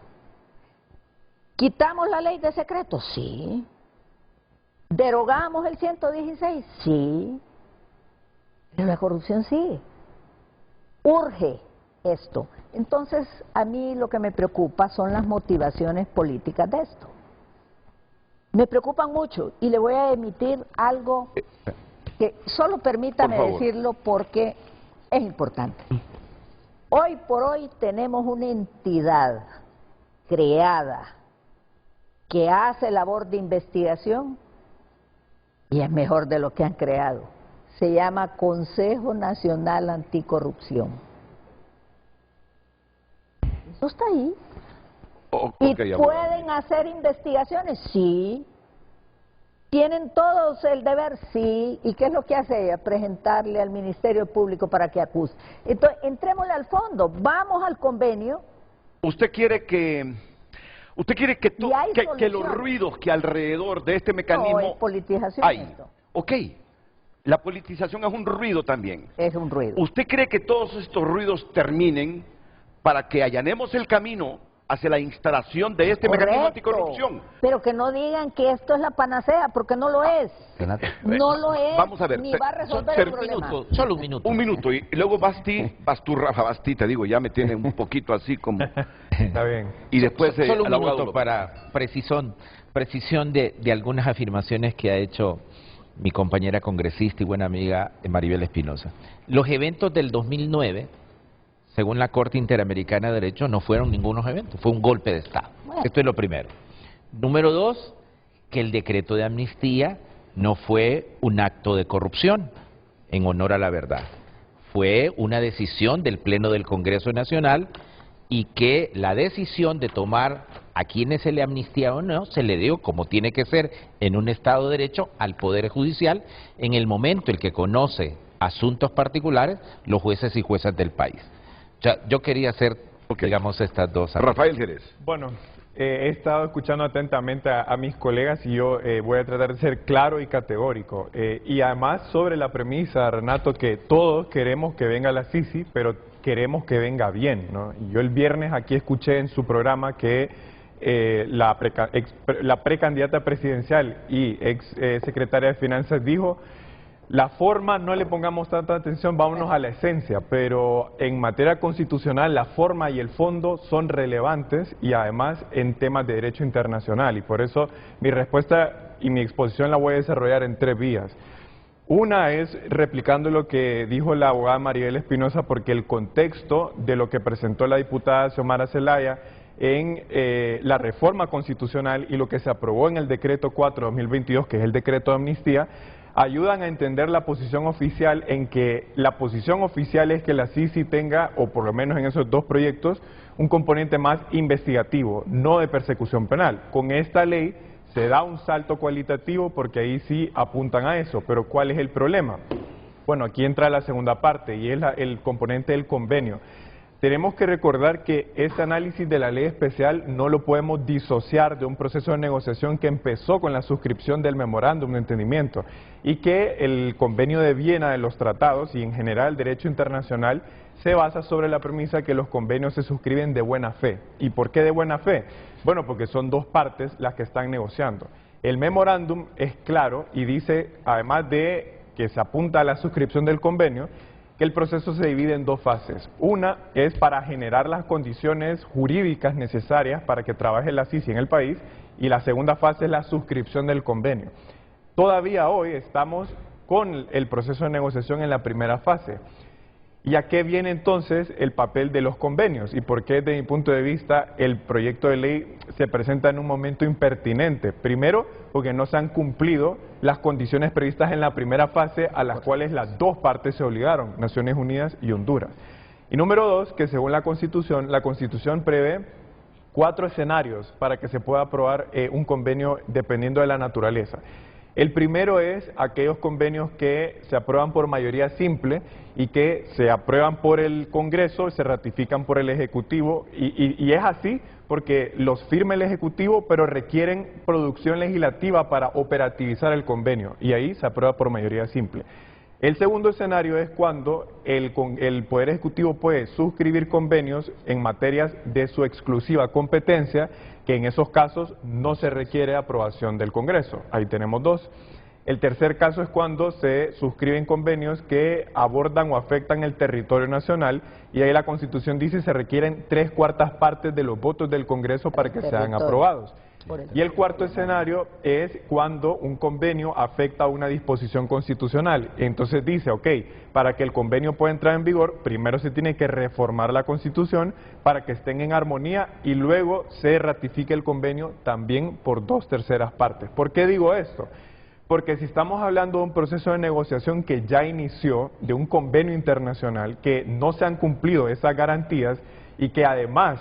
¿Quitamos la ley de secretos? Sí. ¿Derogamos el 116? Sí. Pero la corrupción sigue. Urge esto. Entonces, a mí lo que me preocupa son las motivaciones políticas de esto. Me preocupan mucho y le voy a emitir algo que solo permítame decirlo porque es importante. Hoy por hoy tenemos una entidad creada que hace labor de investigación y es mejor de lo que han creado. Se llama Consejo Nacional Anticorrupción. Eso está ahí. ¿Y pueden hacer investigaciones? Sí. ¿Tienen todos el deber? Sí. ¿Y qué es lo que hace ella? Presentarle al Ministerio Público para que acuse. Entonces, entrémosle al fondo, vamos al convenio. ¿Usted quiere que los ruidos que alrededor de este mecanismo... No, es politización esto. Ok, la politización es un ruido también. Es un ruido. ¿Usted cree que todos estos ruidos terminen para que allanemos el camino hacia la instalación de este mecanismo anticorrupción? Pero que no digan que esto es la panacea, porque no lo es. No lo es. Vamos a ver, ni va a resolver el problema. Solo un minuto. Un minuto, y luego vas tú, Rafa, te digo, ya me tiene un poquito así como... Está bien. Y después... Solo un minuto para precisión de algunas afirmaciones que ha hecho mi compañera congresista y buena amiga Maribel Espinosa. Los eventos del 2009, según la Corte Interamericana de Derecho, no fueron ningunos eventos, fue un golpe de Estado. Esto es lo primero. Número dos, que el decreto de amnistía no fue un acto de corrupción, en honor a la verdad. Fue una decisión del Pleno del Congreso Nacional y que la decisión de tomar a quienes se le amnistía o no, se le dio, como tiene que ser en un Estado de Derecho, al Poder Judicial, en el momento en que conoce asuntos particulares, los jueces y juezas del país. O sea, yo quería hacer, digamos, estas dos. Rafael Jerez. Bueno, he estado escuchando atentamente a mis colegas y yo voy a tratar de ser claro y categórico. Y además sobre la premisa, Renato, que todos queremos que venga la Sisi, pero queremos que venga bien, ¿no? Y yo el viernes aquí escuché en su programa que la precandidata presidencial y ex secretaria de Finanzas dijo: la forma no le pongamos tanta atención, vámonos a la esencia, pero en materia constitucional la forma y el fondo son relevantes y además en temas de derecho internacional, y por eso mi respuesta y mi exposición la voy a desarrollar en 3 vías. Una es replicando lo que dijo la abogada Maribel Espinosa, porque el contexto de lo que presentó la diputada Xiomara Zelaya en la reforma constitucional y lo que se aprobó en el decreto 4/2022, que es el decreto de amnistía, ayudan a entender la posición oficial, en que la posición oficial es que la Sisi tenga, o por lo menos en esos 2 proyectos, un componente más investigativo, no de persecución penal. Con esta ley se da un salto cualitativo porque ahí sí apuntan a eso, pero ¿cuál es el problema? Bueno, aquí entra la segunda parte y es el componente del convenio. Tenemos que recordar que este análisis de la ley especial no lo podemos disociar de un proceso de negociación que empezó con la suscripción del memorándum de entendimiento y que el convenio de Viena de los tratados y en general el derecho internacional se basa sobre la premisa que los convenios se suscriben de buena fe. ¿Y por qué de buena fe? Bueno, porque son 2 partes las que están negociando. El memorándum es claro y dice, además de que se apunta a la suscripción del convenio, que el proceso se divide en 2 fases. Una es para generar las condiciones jurídicas necesarias para que trabaje la Sisi en el país, y la segunda fase es la suscripción del convenio. Todavía hoy estamos con el proceso de negociación en la primera fase. ¿Y a qué viene entonces el papel de los convenios? ¿Y por qué, desde mi punto de vista, el proyecto de ley se presenta en un momento impertinente? Primero, porque no se han cumplido las condiciones previstas en la primera fase a las cuales las 2 partes se obligaron, Naciones Unidas y Honduras. Y número 2, que según la Constitución prevé 4 escenarios para que se pueda aprobar un convenio dependiendo de la naturaleza. El primero es aquellos convenios que se aprueban por mayoría simple y que se aprueban por el Congreso y se ratifican por el Ejecutivo, y es así porque los firma el Ejecutivo, pero requieren producción legislativa para operativizar el convenio, y ahí se aprueba por mayoría simple. El segundo escenario es cuando el Poder Ejecutivo puede suscribir convenios en materias de su exclusiva competencia, que en esos casos no se requiere aprobación del Congreso. Ahí tenemos 2. El tercer caso es cuando se suscriben convenios que abordan o afectan el territorio nacional, y ahí la Constitución dice se requieren 3/4 partes de los votos del Congreso para que sean aprobados. Y el cuarto escenario es cuando un convenio afecta a una disposición constitucional. Entonces dice, ok, para que el convenio pueda entrar en vigor, primero se tiene que reformar la Constitución para que estén en armonía y luego se ratifique el convenio también por 2/3 partes. ¿Por qué digo esto? Porque si estamos hablando de un proceso de negociación que ya inició, de un convenio internacional, que no se han cumplido esas garantías y que además,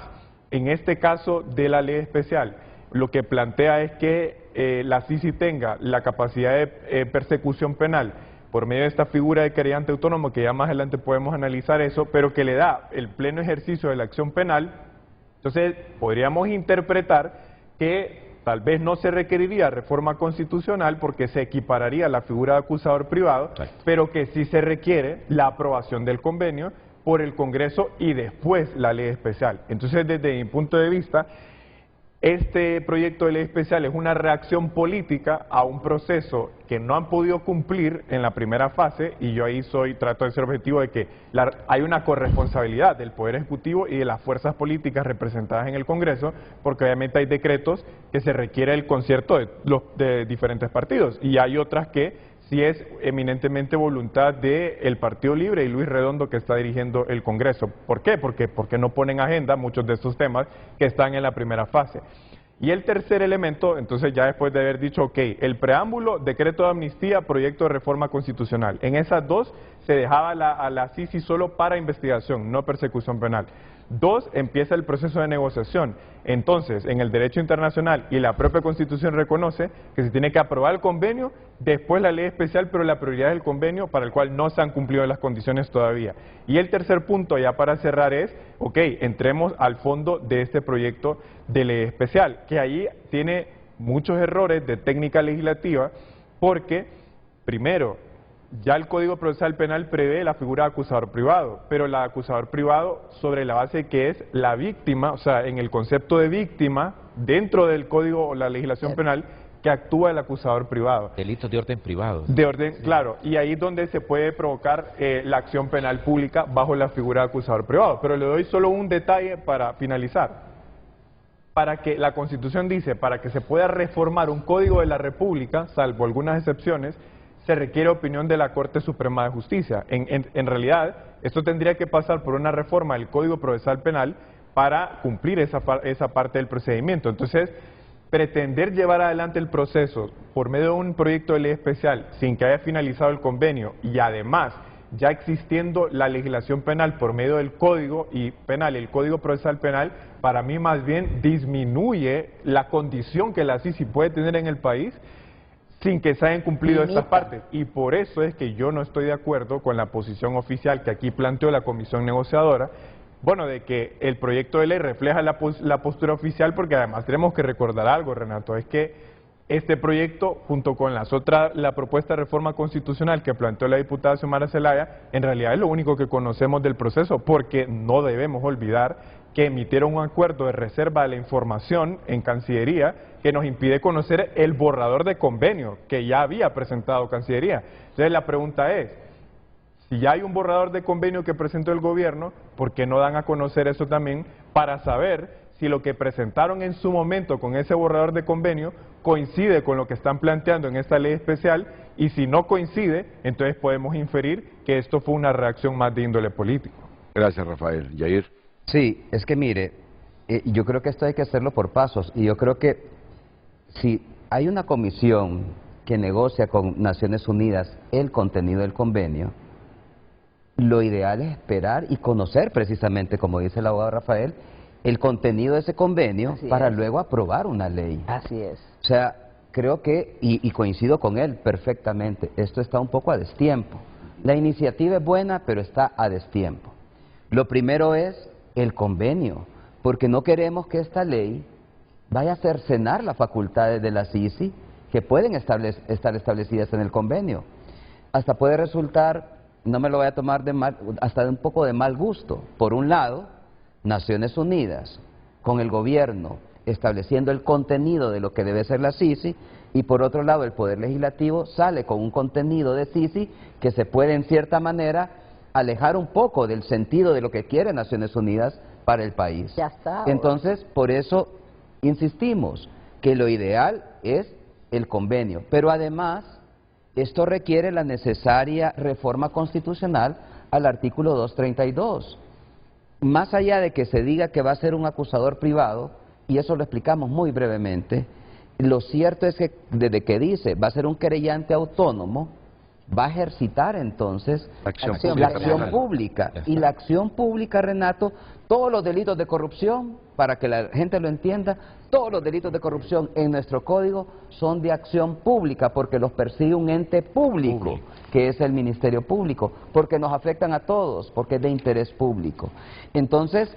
en este caso de la ley especial, lo que plantea es que la Sisi tenga la capacidad de persecución penal por medio de esta figura de querellante autónomo, que ya más adelante podemos analizar eso, pero que le da el pleno ejercicio de la acción penal. Entonces podríamos interpretar que tal vez no se requeriría reforma constitucional porque se equipararía la figura de acusador privado, pero que sí se requiere la aprobación del convenio por el Congreso y después la ley especial. Entonces, desde mi punto de vista, este proyecto de ley especial es una reacción política a un proceso que no han podido cumplir en la primera fase, y yo ahí trato de ser objetivo de que hay una corresponsabilidad del Poder Ejecutivo y de las fuerzas políticas representadas en el Congreso, porque obviamente hay decretos que se requiere el concierto de diferentes partidos, y hay otras que si es eminentemente voluntad del Partido Libre y Luis Redondo, que está dirigiendo el Congreso. ¿Por qué? Porque no ponen agenda muchos de estos temas que están en la primera fase. Y el tercer elemento, entonces ya después de haber dicho, ok, el preámbulo, decreto de amnistía, proyecto de reforma constitucional. En esas dos se dejaba a la CICI solo para investigación, no persecución penal. 2, empieza el proceso de negociación. Entonces, en el derecho internacional y la propia Constitución reconoce que se tiene que aprobar el convenio, después la ley especial, pero la prioridad es el convenio para el cual no se han cumplido las condiciones todavía. Y el tercer punto, ya para cerrar, es, ok, entremos al fondo de este proyecto de ley especial, que ahí tiene muchos errores de técnica legislativa, porque, primero, ya el Código Procesal Penal prevé la figura de acusador privado, pero el acusador privado sobre la base que es la víctima, o sea, en el concepto de víctima, dentro del Código o la legislación penal, que actúa el acusador privado. Delitos de orden privado. De orden, sí. Claro, y ahí es donde se puede provocar la acción penal pública bajo la figura de acusador privado. Pero le doy solo un detalle para finalizar. Para que la Constitución dice, para que se pueda reformar un Código de la República, salvo algunas excepciones, se requiere opinión de la Corte Suprema de Justicia. En realidad, esto tendría que pasar por una reforma del Código Procesal Penal para cumplir esa parte del procedimiento. Entonces, pretender llevar adelante el proceso por medio de un proyecto de ley especial sin que haya finalizado el convenio y además ya existiendo la legislación penal por medio del Código Penal, el Código Procesal Penal, para mí más bien disminuye la condición que la CICI puede tener en el país sin que se hayan cumplido estas partes. Y por eso es que yo no estoy de acuerdo con la posición oficial que aquí planteó la comisión negociadora, bueno, de que el proyecto de ley refleja la postura oficial, porque además tenemos que recordar algo, Renato, es que este proyecto, junto con la propuesta de reforma constitucional que planteó la diputada Xiomara Zelaya, en realidad es lo único que conocemos del proceso, porque no debemos olvidar que emitieron un acuerdo de reserva de la información en Cancillería que nos impide conocer el borrador de convenio que ya había presentado Cancillería. Entonces la pregunta es, si ya hay un borrador de convenio que presentó el gobierno, ¿por qué no dan a conocer eso también para saber si lo que presentaron en su momento con ese borrador de convenio coincide con lo que están planteando en esta ley especial? Y si no coincide, entonces podemos inferir que esto fue una reacción más de índole político. Gracias, Rafael. Yair. Sí, es que mire, yo creo que esto hay que hacerlo por pasos, y yo creo que si hay una comisión que negocia con Naciones Unidas el contenido del convenio, lo ideal es esperar y conocer precisamente, como dice el abogado Rafael, el contenido de ese convenio para luego aprobar una ley. Así es. O sea, creo que, y coincido con él perfectamente, esto está un poco a destiempo. La iniciativa es buena, pero está a destiempo. Lo primero es el convenio, porque no queremos que esta ley vaya a cercenar las facultades de la CICI que pueden estar establecidas en el convenio. Hasta puede resultar, no me lo voy a tomar hasta de un poco de mal gusto. Por un lado, Naciones Unidas, con el gobierno estableciendo el contenido de lo que debe ser la CICI, y por otro lado el Poder Legislativo sale con un contenido de CICI que se puede en cierta manera alejar un poco del sentido de lo que quiere Naciones Unidas para el país. Ya está. Entonces, por eso insistimos que lo ideal es el convenio, pero además esto requiere la necesaria reforma constitucional al artículo 232. Más allá de que se diga que va a ser un acusador privado, y eso lo explicamos muy brevemente, lo cierto es que desde que dice va a ser un querellante autónomo, va a ejercitar entonces la acción pública. Y la acción pública, Renato, todos los delitos de corrupción, para que la gente lo entienda, todos los delitos de corrupción en nuestro código son de acción pública, porque los persigue un ente público, que es el Ministerio Público, porque nos afectan a todos, porque es de interés público. Entonces,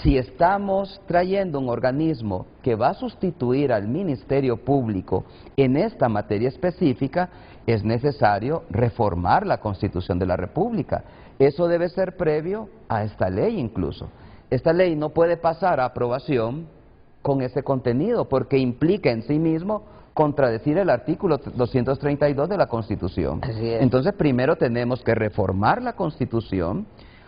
si estamos trayendo un organismo que va a sustituir al Ministerio Público en esta materia específica, es necesario reformar la Constitución de la República. Eso debe ser previo a esta ley incluso. Esta ley no puede pasar a aprobación con ese contenido, porque implica en sí mismo contradecir el artículo 232 de la Constitución. Entonces, primero tenemos que reformar la Constitución,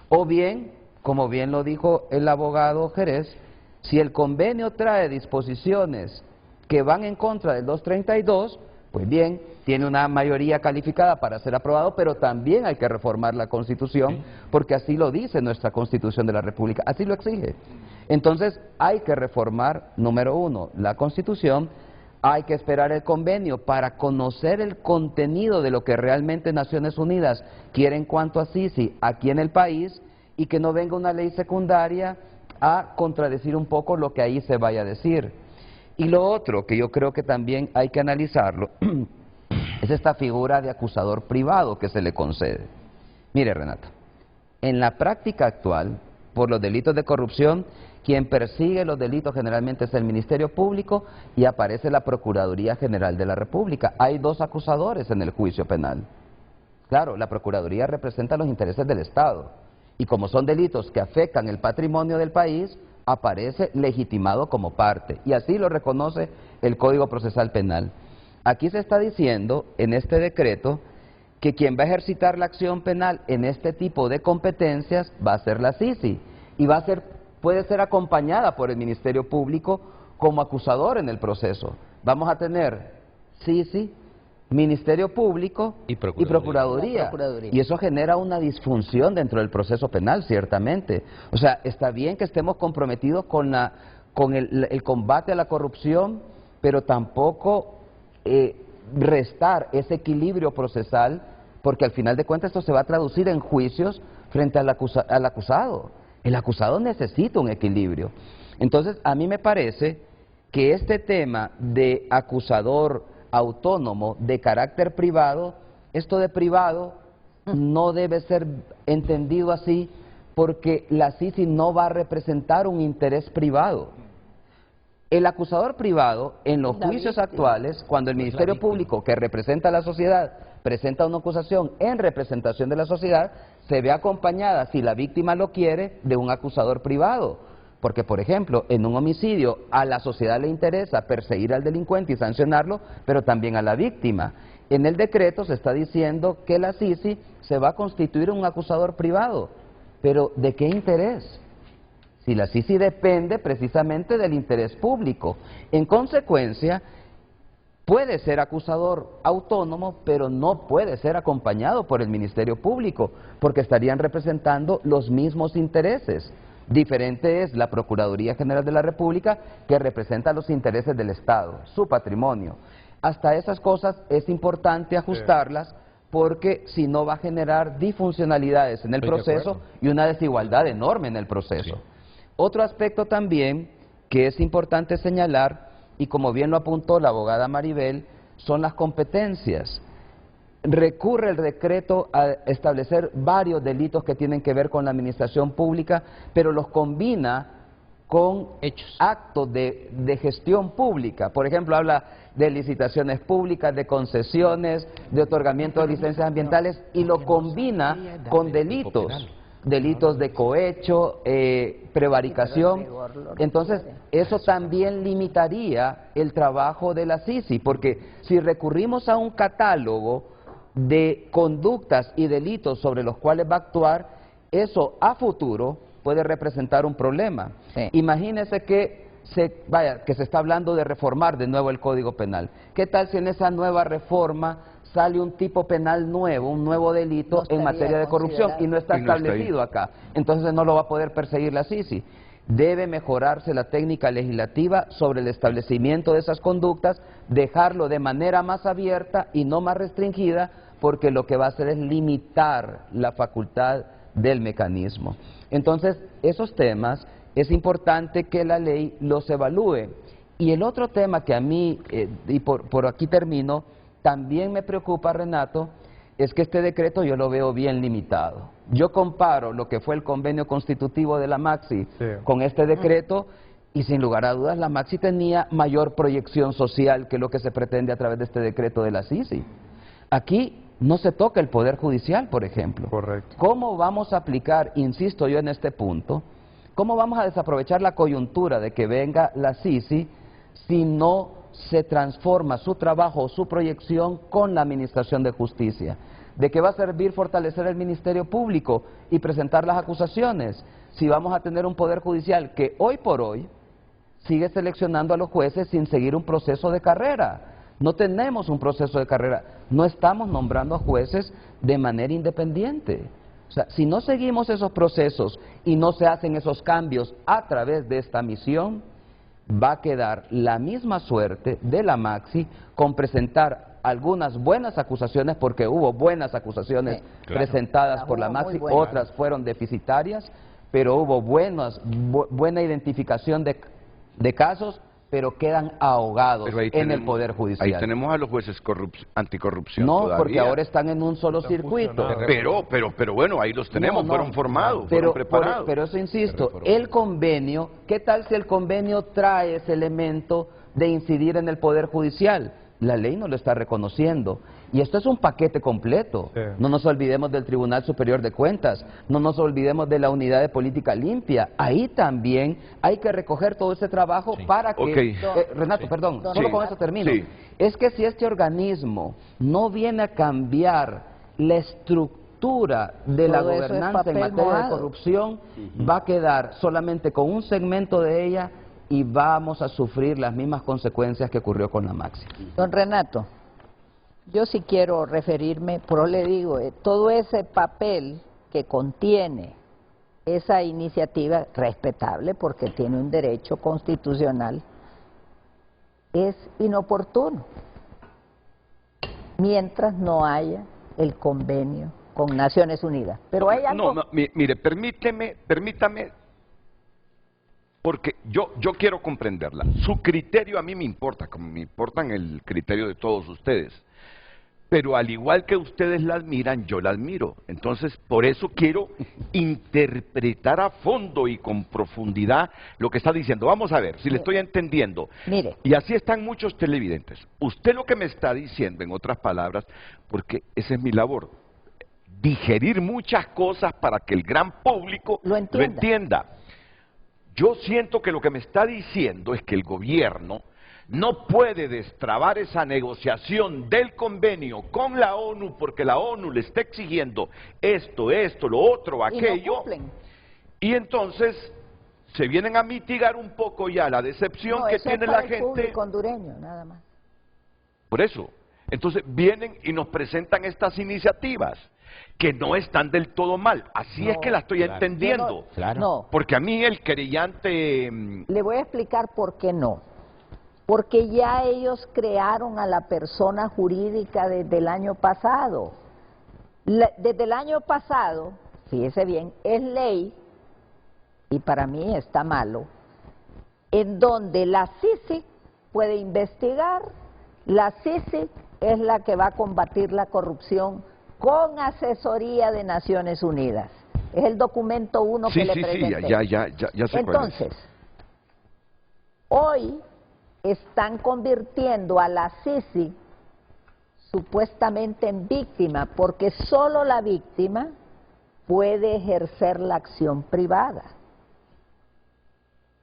o bien, como bien lo dijo el abogado Jerez, si el convenio trae disposiciones que van en contra del 232, Pues bien, tiene una mayoría calificada para ser aprobado, pero también hay que reformar la Constitución, porque así lo dice nuestra Constitución de la República, así lo exige. Entonces, hay que reformar, número uno, la Constitución, hay que esperar el convenio para conocer el contenido de lo que realmente Naciones Unidas quiere en cuanto a Sisi aquí en el país, y que no venga una ley secundaria a contradecir un poco lo que ahí se vaya a decir. Y lo otro que yo creo que también hay que analizarlo es esta figura de acusador privado que se le concede. Mire, Renato, en la práctica actual, por los delitos de corrupción, quien persigue los delitos generalmente es el Ministerio Público y aparece la Procuraduría General de la República. Hay dos acusadores en el juicio penal. Claro, la Procuraduría representa los intereses del Estado y como son delitos que afectan el patrimonio del país, aparece legitimado como parte, y así lo reconoce el Código Procesal Penal. Aquí se está diciendo, en este decreto, que quien va a ejercitar la acción penal en este tipo de competencias va a ser la Sisi, y puede ser acompañada por el Ministerio Público como acusador en el proceso. Vamos a tener Sisi, Ministerio Público y Procuraduría. Y eso genera una disfunción dentro del proceso penal, ciertamente. O sea, está bien que estemos comprometidos con el combate a la corrupción, pero tampoco restar ese equilibrio procesal, porque al final de cuentas esto se va a traducir en juicios frente al acusado. El acusado necesita un equilibrio. Entonces, a mí me parece que este tema de acusador autónomo de carácter privado, esto de privado no debe ser entendido así, porque la Sisi no va a representar un interés privado. El acusador privado, en los juicios actuales, cuando el Ministerio Público, que representa a la sociedad, presenta una acusación en representación de la sociedad, se ve acompañada, si la víctima lo quiere, de un acusador privado. Porque, por ejemplo, en un homicidio a la sociedad le interesa perseguir al delincuente y sancionarlo, pero también a la víctima. En el decreto se está diciendo que la Sisi se va a constituir un acusador privado. ¿Pero de qué interés? Si la Sisi depende precisamente del interés público. En consecuencia, puede ser acusador autónomo, pero no puede ser acompañado por el Ministerio Público, porque estarían representando los mismos intereses. Diferente es la Procuraduría General de la República, que representa los intereses del Estado, su patrimonio. Hasta esas cosas es importante ajustarlas, porque si no va a generar disfuncionalidades en el proceso y una desigualdad enorme en el proceso. Otro aspecto también que es importante señalar, y como bien lo apuntó la abogada Maribel, son las competencias. Recurre el decreto a establecer varios delitos que tienen que ver con la administración pública, pero los combina con actos de gestión pública. Por ejemplo, habla de licitaciones públicas, de concesiones, de otorgamiento de licencias ambientales, y lo combina con delitos de cohecho, prevaricación. Entonces, eso también limitaría el trabajo de la Sisi, porque si recurrimos a un catálogo de conductas y delitos sobre los cuales va a actuar, eso a futuro puede representar un problema. Imagínese que se está hablando de reformar de nuevo el Código Penal. ¿Qué tal si en esa nueva reforma sale un tipo penal nuevo, un nuevo delito en materia de corrupción y no está establecido acá? Entonces no lo va a poder perseguir la Sisi. Debe mejorarse la técnica legislativa sobre el establecimiento de esas conductas, dejarlo de manera más abierta y no más restringida, porque lo que va a hacer es limitar la facultad del mecanismo. Entonces, esos temas es importante que la ley los evalúe. Y el otro tema que a mí, y por aquí termino, también me preocupa, Renato, es que este decreto yo lo veo bien limitado. Yo comparo lo que fue el convenio constitutivo de la Maxi con este decreto, y sin lugar a dudas la Maxi tenía mayor proyección social que lo que se pretende a través de este decreto de la Sisi. Aquí no se toca el Poder Judicial, por ejemplo. Correcto. ¿Cómo vamos a aplicar, insisto yo en este punto, cómo vamos a desaprovechar la coyuntura de que venga la Sisi si no se transforma su trabajo o su proyección con la Administración de Justicia? ¿De qué va a servir fortalecer el Ministerio Público y presentar las acusaciones si vamos a tener un Poder Judicial que hoy por hoy sigue seleccionando a los jueces sin seguir un proceso de carrera? No tenemos un proceso de carrera, no estamos nombrando a jueces de manera independiente. O sea, si no seguimos esos procesos y no se hacen esos cambios a través de esta misión, va a quedar la misma suerte de la Maxi con presentar algunas buenas acusaciones, porque hubo buenas acusaciones presentadas por la Maxi, otras fueron deficitarias, pero hubo buena identificación de casos, pero quedan ahogados en el Poder Judicial. Ahí tenemos a los jueces anticorrupción No, todavía. porque ahora están en un solo circuito. Pero bueno, ahí los tenemos, fueron formados, fueron preparados. Pero eso insisto, el convenio, ¿qué tal si el convenio trae ese elemento de incidir en el Poder Judicial? La ley no lo está reconociendo. Y esto es un paquete completo. Sí. No nos olvidemos del Tribunal Superior de Cuentas, no nos olvidemos de la Unidad de Política Limpia. Ahí también hay que recoger todo ese trabajo para que... Renato, perdón, solo con eso termino. Es que si este organismo no viene a cambiar la estructura de la gobernanza en materia de corrupción, va a quedar solamente con un segmento de ella y vamos a sufrir las mismas consecuencias que ocurrió con la Maxi. Don Renato, yo sí quiero referirme, pero le digo, todo ese papel que contiene esa iniciativa, respetable porque tiene un derecho constitucional, es inoportuno, mientras no haya el convenio con Naciones Unidas. Pero hay algo... Mire, permítame, porque yo quiero comprenderla. Su criterio a mí me importa, como me importan el criterio de todos ustedes. Pero al igual que ustedes la admiran, yo la admiro. Entonces, por eso quiero interpretar a fondo y con profundidad lo que está diciendo. Vamos a ver si le estoy entendiendo. Mire. Y así están muchos televidentes. Usted lo que me está diciendo, en otras palabras, porque esa es mi labor, digerir muchas cosas para que el gran público lo entienda. Yo siento que lo que me está diciendo es que el gobierno no puede destrabar esa negociación del convenio con la ONU porque la ONU le está exigiendo esto, lo otro, aquello. Y entonces se vienen a mitigar un poco ya la decepción que tiene la gente. Público hondureño, nada más. Por eso, entonces vienen y nos presentan estas iniciativas que no están del todo mal. Así es que la estoy entendiendo. Porque a mí el querellante... Le voy a explicar por qué no. Porque ya ellos crearon a la persona jurídica desde el año pasado. Desde el año pasado, fíjese bien, es ley, y para mí está malo, en donde la CICIG puede investigar, la CICIG es la que va a combatir la corrupción con asesoría de Naciones Unidas. Es el documento 1 que le presenté. Ya sé. Entonces, hoy están convirtiendo a la CICIG supuestamente en víctima, porque solo la víctima puede ejercer la acción privada.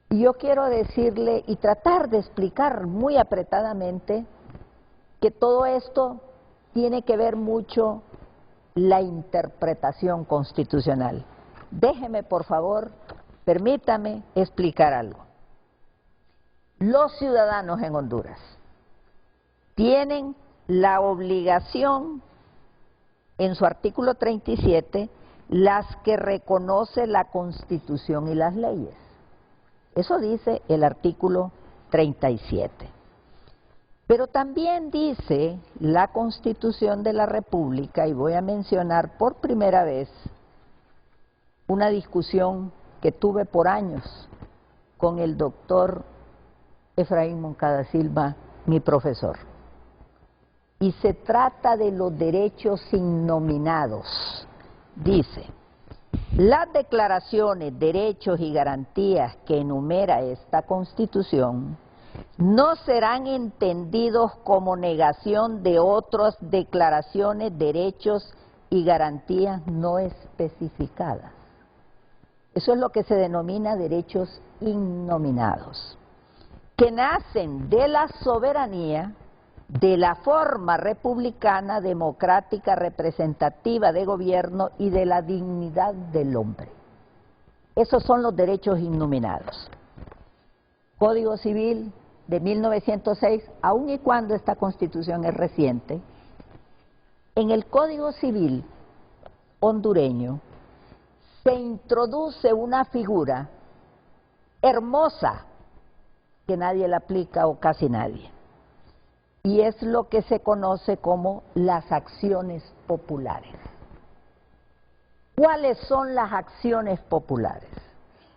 Y yo quiero decirle y tratar de explicar muy apretadamente que todo esto tiene que ver mucho la interpretación constitucional. Déjeme, por favor, permítame explicar algo. Los ciudadanos en Honduras tienen la obligación, en su artículo 37, las que reconoce la Constitución y las leyes. Eso dice el artículo 37. Pero también dice la Constitución de la República, y voy a mencionar por primera vez una discusión que tuve por años con el doctor Efraín Moncada Silva, mi profesor. Y se trata de los derechos innominados. Dice, las declaraciones, derechos y garantías que enumera esta Constitución no serán entendidos como negación de otras declaraciones, derechos y garantías no especificadas. Eso es lo que se denomina derechos innominados, que nacen de la soberanía, de la forma republicana, democrática, representativa de gobierno y de la dignidad del hombre. Esos son los derechos innominados. Código Civil, de 1906, aun y cuando esta Constitución es reciente, en el Código Civil hondureño se introduce una figura hermosa que nadie la aplica o casi nadie, y es lo que se conoce como las acciones populares. ¿Cuáles son las acciones populares?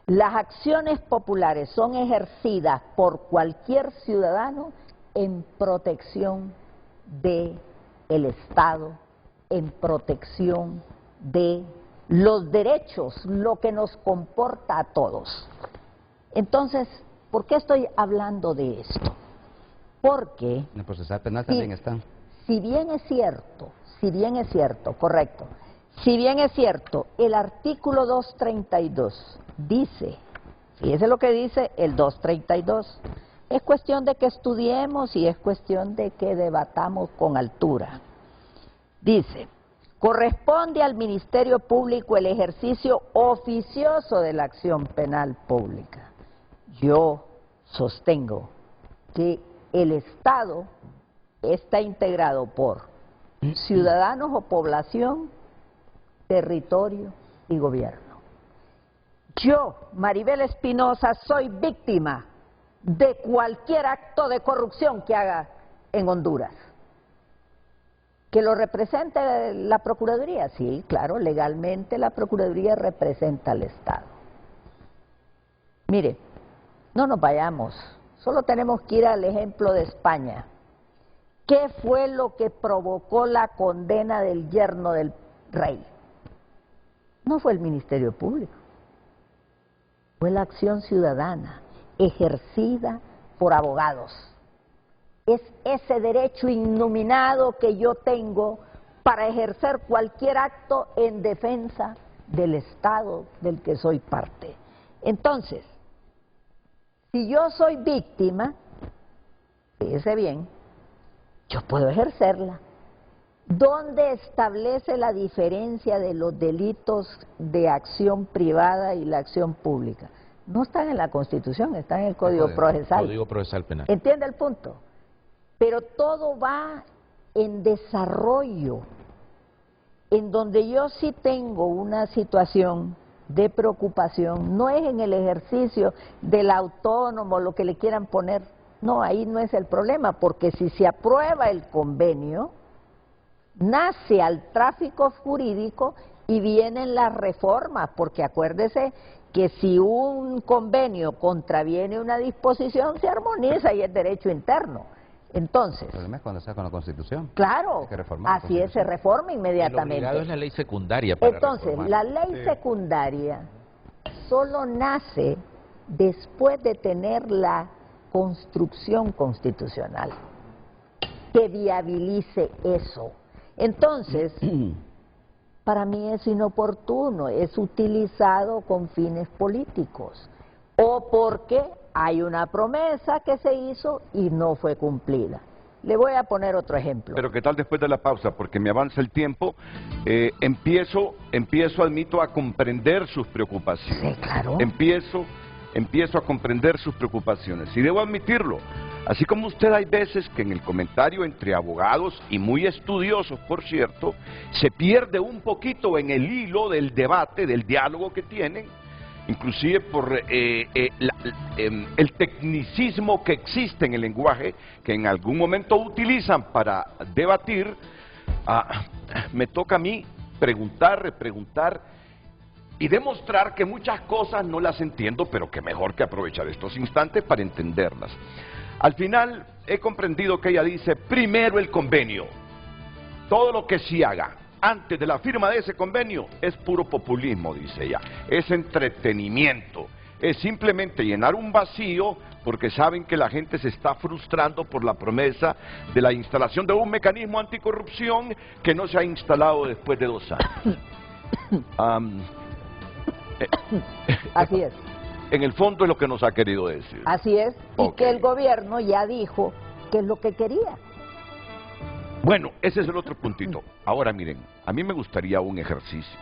Las acciones populares son ejercidas por cualquier ciudadano en protección del Estado, en protección de los derechos, lo que nos comporta a todos. Entonces, ¿por qué estoy hablando de esto? Porque En el procesal penal también está. si bien es cierto, correcto, si bien es cierto, el artículo 232 dice, fíjese lo que dice el 232, es cuestión de que estudiemos y es cuestión de que debatamos con altura. Dice, corresponde al Ministerio Público el ejercicio oficioso de la acción penal pública. Yo sostengo que el Estado está integrado por ciudadanos o población, territorio y gobierno. Yo, Maribel Espinosa, soy víctima de cualquier acto de corrupción que haga en Honduras. ¿Que lo represente la Procuraduría? Sí, claro, legalmente la Procuraduría representa al Estado. Mire, no nos vayamos, solo tenemos que ir al ejemplo de España. ¿Qué fue lo que provocó la condena del yerno del rey? No fue el Ministerio Público, fue la acción ciudadana ejercida por abogados. Es ese derecho innominado que yo tengo para ejercer cualquier acto en defensa del Estado del que soy parte. Entonces, si yo soy víctima, fíjese bien, yo puedo ejercerla. ¿Dónde establece la diferencia de los delitos de acción privada y la acción pública? No están en la Constitución, están en el Código Procesal. Código Procesal Penal. ¿Entiende el punto? Pero todo va en desarrollo, en donde yo sí tengo una situación de preocupación, no es en el ejercicio del autónomo, lo que le quieran poner, no, ahí no es el problema, porque si se aprueba el convenio, nace al tráfico jurídico y vienen las reformas, porque acuérdese que si un convenio contraviene una disposición, se armoniza y es derecho interno. Entonces, El problema es cuando sea con la Constitución. claro, Hay que reformar la así es, se reforma El inmediatamente. obligado es la ley secundaria para Entonces, reformar. la ley secundaria solo nace después de tener la construcción constitucional que viabilice eso. Entonces, para mí es inoportuno, es utilizado con fines políticos o porque hay una promesa que se hizo y no fue cumplida. Le voy a poner otro ejemplo. Pero ¿qué tal después de la pausa? Porque me avanza el tiempo, empiezo, admito, a comprender sus preocupaciones. Sí, claro. Empiezo a comprender sus preocupaciones. Y debo admitirlo, así como usted hay veces que en el comentario entre abogados y muy estudiosos, por cierto, se pierde un poquito en el hilo del debate, del diálogo que tienen, inclusive por el tecnicismo que existe en el lenguaje, que en algún momento utilizan para debatir, me toca a mí preguntar, repreguntar y demostrar que muchas cosas no las entiendo, pero que mejor que aprovechar estos instantes para entenderlas. Al final he comprendido que ella dice, primero el convenio, todo lo que se haga antes de la firma de ese convenio es puro populismo, dice ella, es entretenimiento, es simplemente llenar un vacío porque saben que la gente se está frustrando por la promesa de la instalación de un mecanismo anticorrupción que no se ha instalado después de 2 años. Así es. En el fondo es lo que nos ha querido decir. Así es, y Ok. que el gobierno ya dijo que es lo que quería. Bueno, ese es el otro puntito. Ahora miren, a mí me gustaría un ejercicio.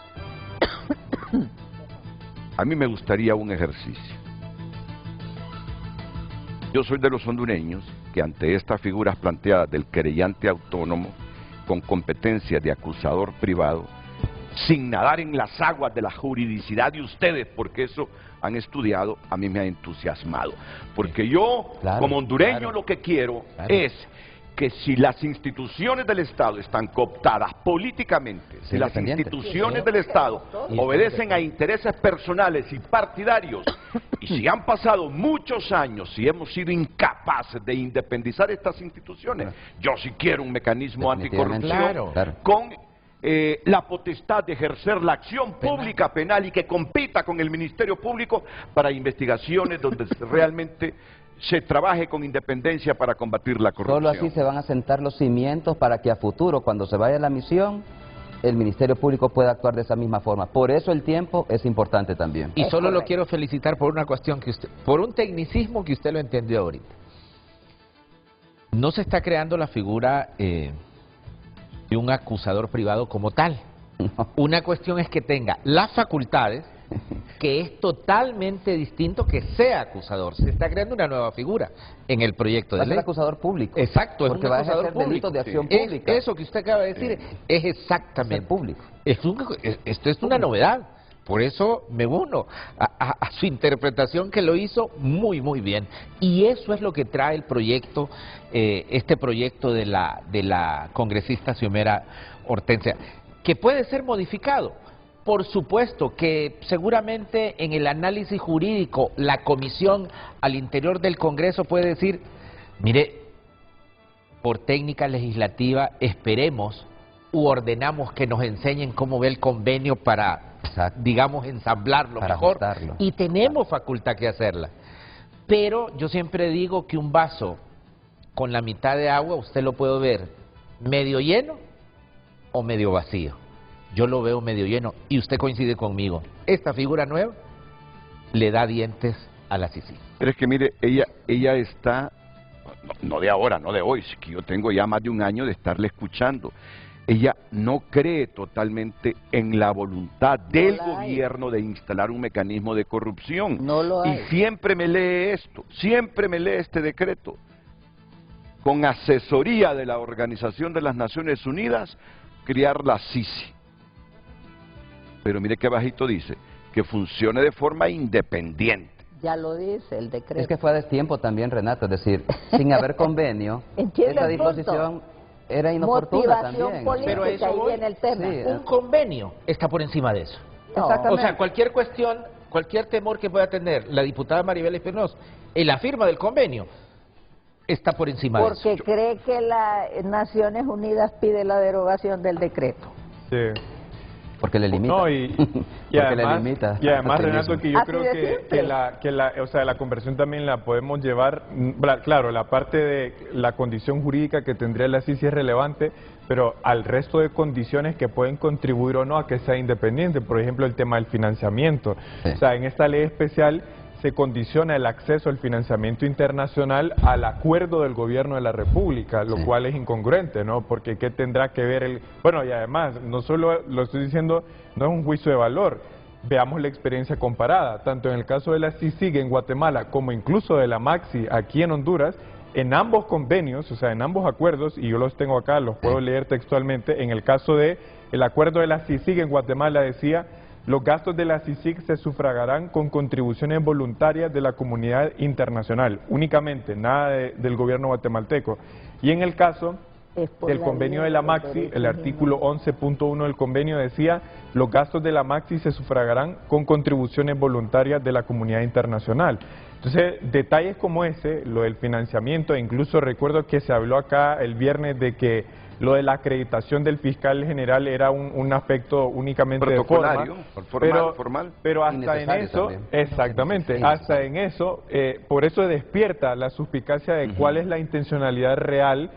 Yo soy de los hondureños que ante estas figuras planteadas del querellante autónomo con competencia de acusador privado, sin nadar en las aguas de la juridicidad de ustedes, porque eso han estudiado, a mí me ha entusiasmado. Porque yo, como hondureño, lo que quiero es que si las instituciones del Estado están cooptadas políticamente, si las instituciones del Estado obedecen a intereses personales y partidarios, y si han pasado muchos años y hemos sido incapaces de independizar estas instituciones, yo sí quiero un mecanismo anticorrupción con la potestad de ejercer la acción pública penal y que compita con el Ministerio Público para investigaciones donde realmente se trabaje con independencia para combatir la corrupción. Solo así se van a sentar los cimientos para que a futuro, cuando se vaya a la misión, el Ministerio Público pueda actuar de esa misma forma. Por eso el tiempo es importante también. Y solo lo quiero felicitar por una cuestión que usted, por un tecnicismo que usted lo entendió ahorita. No se está creando la figura de un acusador privado como tal. No. Una cuestión es que tenga las facultades, que es totalmente distinto que sea acusador. Se está creando una nueva figura en el proyecto de ley. Va a ser acusador público. Exacto, porque es un va a acusador ejercer delitos de acción pública. Eso que usted acaba de decir es exactamente público. Esto es una novedad. Por eso me uno a su interpretación, que lo hizo muy bien. Y eso es lo que trae el proyecto, este proyecto de la congresista Xiomara Hortensia, que puede ser modificado. Por supuesto que seguramente en el análisis jurídico la comisión al interior del Congreso puede decir, mire, por técnica legislativa esperemos u ordenamos que nos enseñen cómo ve el convenio para, digamos, ensamblarlo para mejor, ajustarlo. y tenemos facultad que hacerla. Pero yo siempre digo que un vaso con la mitad de agua usted lo puede ver medio lleno o medio vacío. Yo lo veo medio lleno y usted coincide conmigo. Esta figura nueva le da dientes a la CICIG. Pero es que mire, ella está, no de ahora, no de hoy, es que yo tengo ya más de un año de estarle escuchando. Ella no cree totalmente en la voluntad del gobierno de instalar un mecanismo de corrupción. No lo hay. Y siempre me lee esto, siempre me lee este decreto. Con asesoría de la Organización de las Naciones Unidas, crear la CICIG. Pero mire qué bajito dice, que funcione de forma independiente. Ya lo dice el decreto. Es que fue a destiempo también, Renato, es decir, sin haber convenio, esta disposición era inoportuna también. Pero eso ahí viene el tema. Sí, un convenio está por encima de eso. No. O sea, cualquier cuestión, cualquier temor que pueda tener la diputada Maribel Espinosa en la firma del convenio está por encima de eso. Porque cree que las Naciones Unidas pide la derogación del decreto. Sí. Porque le limita. No, y además, Renato, que yo creo que la conversión también la podemos llevar, claro, la parte de la condición jurídica que tendría la CICIG es relevante, pero al resto de condiciones que pueden contribuir o no a que sea independiente, por ejemplo, el tema del financiamiento. Sí. O sea, en esta ley especial se condiciona el acceso al financiamiento internacional al acuerdo del gobierno de la República, lo cual es incongruente, ¿no? Porque ¿qué tendrá que ver el...? Bueno, y además, no solo lo estoy diciendo, no es un juicio de valor, veamos la experiencia comparada, tanto en el caso de la CICIG en Guatemala como incluso de la MAXI aquí en Honduras, en ambos convenios, o sea, en ambos acuerdos, y yo los tengo acá, los puedo leer textualmente, en el caso de el acuerdo de la CICIG en Guatemala decía: los gastos de la CICIG se sufragarán con contribuciones voluntarias de la comunidad internacional, únicamente, nada del gobierno guatemalteco. Y en el caso del convenio de la MAXI, el artículo 11.1 del convenio decía: los gastos de la MAXI se sufragarán con contribuciones voluntarias de la comunidad internacional. Entonces, detalles como ese, lo del financiamiento, incluso recuerdo que se habló acá el viernes de que lo de la acreditación del fiscal general era un aspecto únicamente de forma, formal. Pero hasta en eso, también. Exactamente, hasta en eso, por eso despierta la suspicacia de cuál es la intencionalidad real,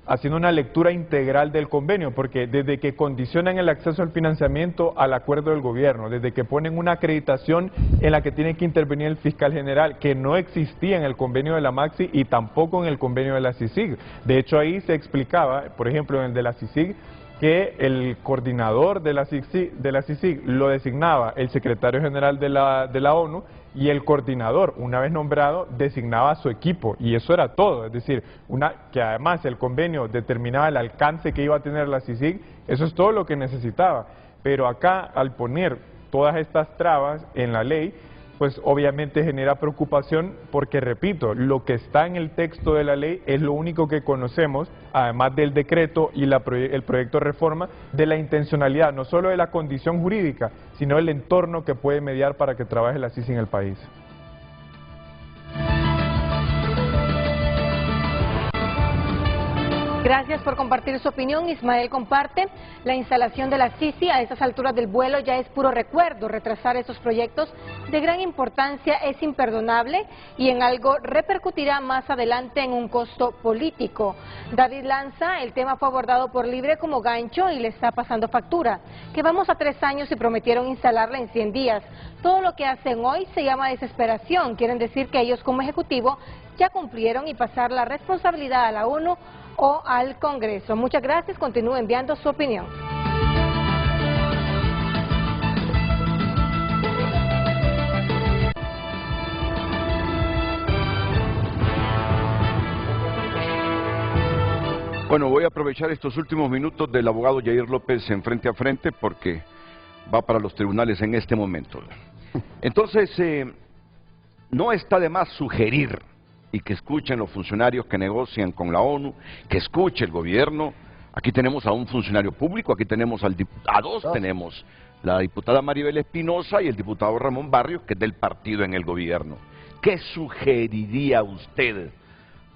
haciendo una lectura integral del convenio, porque desde que condicionan el acceso al financiamiento al acuerdo del gobierno, desde que ponen una acreditación en la que tiene que intervenir el fiscal general, que no existía en el convenio de la MAXI y tampoco en el convenio de la CICIG. De hecho, ahí se explicaba, por ejemplo, en el de la CICIG, que el coordinador de la CICIG lo designaba el secretario general de la ONU, y el coordinador, una vez nombrado, designaba a su equipo, y eso era todo. Es decir, que además el convenio determinaba el alcance que iba a tener la CICIG, eso es todo lo que necesitaba. Pero acá, al poner todas estas trabas en la ley, pues obviamente genera preocupación porque, repito, lo que está en el texto de la ley es lo único que conocemos, además del decreto y el proyecto de reforma, de la intencionalidad, no solo de la condición jurídica, sino el entorno que puede mediar para que trabaje la CICIG en el país. Gracias por compartir su opinión. Ismael comparte: la instalación de la CICI a estas alturas del vuelo ya es puro recuerdo. Retrasar estos proyectos de gran importancia es imperdonable y en algo repercutirá más adelante en un costo político. David Lanza: el tema fue abordado por Libre como gancho y le está pasando factura. Que vamos a 3 años y prometieron instalarla en 100 días. Todo lo que hacen hoy se llama desesperación. Quieren decir que ellos como ejecutivo ya cumplieron y pasar la responsabilidad a la ONU o al Congreso. Muchas gracias, continúe enviando su opinión. Bueno, voy a aprovechar estos últimos minutos del abogado Yair López en Frente a Frente porque va para los tribunales en este momento. Entonces, no está de más sugerir y que escuchen los funcionarios que negocian con la ONU, que escuche el gobierno. Aquí tenemos a un funcionario público, aquí tenemos a dos tenemos la diputada Maribel Espinosa y el diputado Ramón Barrios, que es del partido en el gobierno. ¿Qué sugeriría usted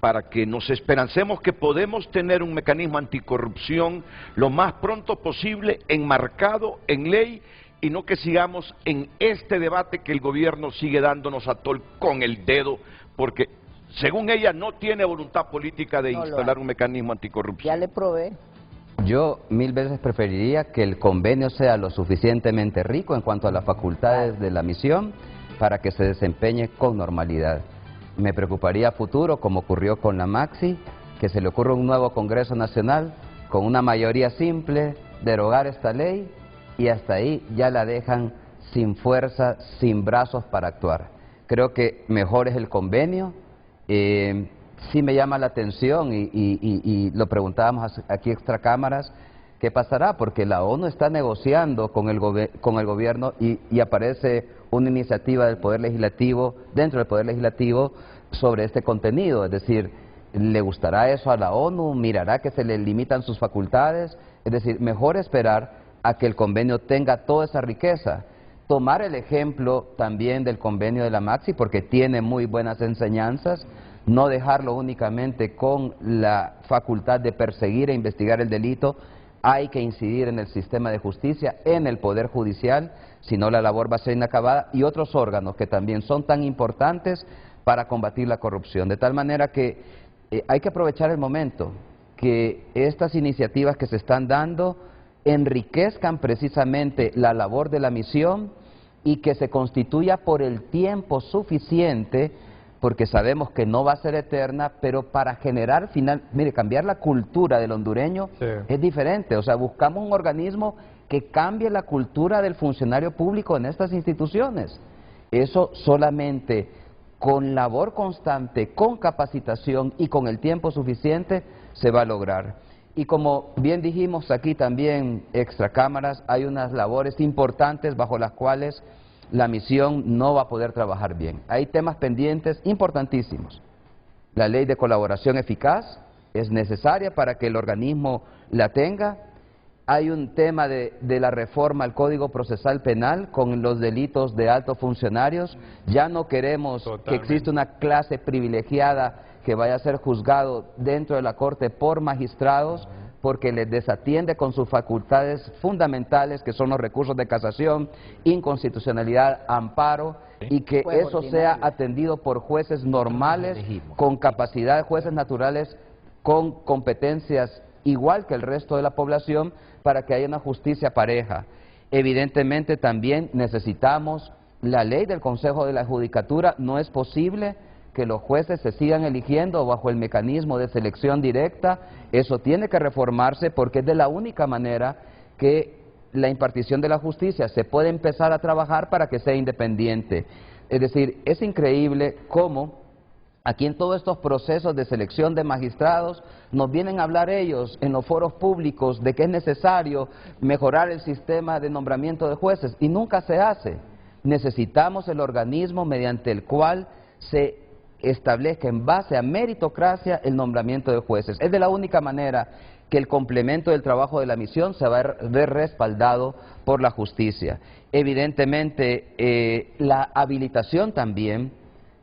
para que nos esperancemos que podemos tener un mecanismo anticorrupción lo más pronto posible, enmarcado en ley, y no que sigamos en este debate que el gobierno sigue dándonos a tol con el dedo, porque según ella no tiene voluntad política de instalar un mecanismo anticorrupción? Ya le probé. Yo 1000 veces preferiría que el convenio sea lo suficientemente rico en cuanto a las facultades de la misión para que se desempeñe con normalidad. Me preocuparía a futuro, como ocurrió con la Maxi, que se le ocurra un nuevo Congreso Nacional con una mayoría simple, derogar esta ley, y hasta ahí ya la dejan sin fuerza, sin brazos para actuar. Creo que mejor es el convenio. Sí me llama la atención y lo preguntábamos aquí extra cámaras, ¿qué pasará? Porque la ONU está negociando con el gobierno y aparece una iniciativa del Poder Legislativo, dentro del Poder Legislativo, sobre este contenido. Es decir, ¿le gustará eso a la ONU? ¿Mirará que se le limitan sus facultades? Es decir, mejor esperar a que el convenio tenga toda esa riqueza. Tomar el ejemplo también del convenio de la Maxi, porque tiene muy buenas enseñanzas, no dejarlo únicamente con la facultad de perseguir e investigar el delito. Hay que incidir en el sistema de justicia, en el Poder Judicial, si no la labor va a ser inacabada, y otros órganos que también son tan importantes para combatir la corrupción. De tal manera que hay que aprovechar el momento, que estas iniciativas que se están dando enriquezcan precisamente la labor de la misión y que se constituya por el tiempo suficiente, porque sabemos que no va a ser eterna, pero para generar mire, cambiar la cultura del hondureño es diferente. O sea, buscamos un organismo que cambie la cultura del funcionario público en estas instituciones. Eso solamente con labor constante, con capacitación y con el tiempo suficiente se va a lograr. Y como bien dijimos aquí también, extra cámaras, hay unas labores importantes bajo las cuales la misión no va a poder trabajar bien. Hay temas pendientes importantísimos. La ley de colaboración eficaz es necesaria para que el organismo la tenga. Hay un tema de la reforma al Código Procesal Penal con los delitos de altos funcionarios. Ya no queremos que exista una clase privilegiada que vaya a ser juzgado dentro de la Corte por magistrados, porque les desatiende con sus facultades fundamentales, que son los recursos de casación, inconstitucionalidad, amparo, y que eso sea atendido por jueces normales, con capacidad de jueces naturales, con competencias igual que el resto de la población, para que haya una justicia pareja. Evidentemente también necesitamos la ley del Consejo de la Judicatura. No es posible que los jueces se sigan eligiendo bajo el mecanismo de selección directa. Eso tiene que reformarse porque es de la única manera que la impartición de la justicia se puede empezar a trabajar para que sea independiente. Es decir, es increíble cómo aquí en todos estos procesos de selección de magistrados nos vienen a hablar ellos en los foros públicos de que es necesario mejorar el sistema de nombramiento de jueces y nunca se hace. Necesitamos el organismo mediante el cual se establezca en base a meritocracia el nombramiento de jueces. Es de la única manera que el complemento del trabajo de la misión se va a ver respaldado por la justicia. Evidentemente, la habilitación también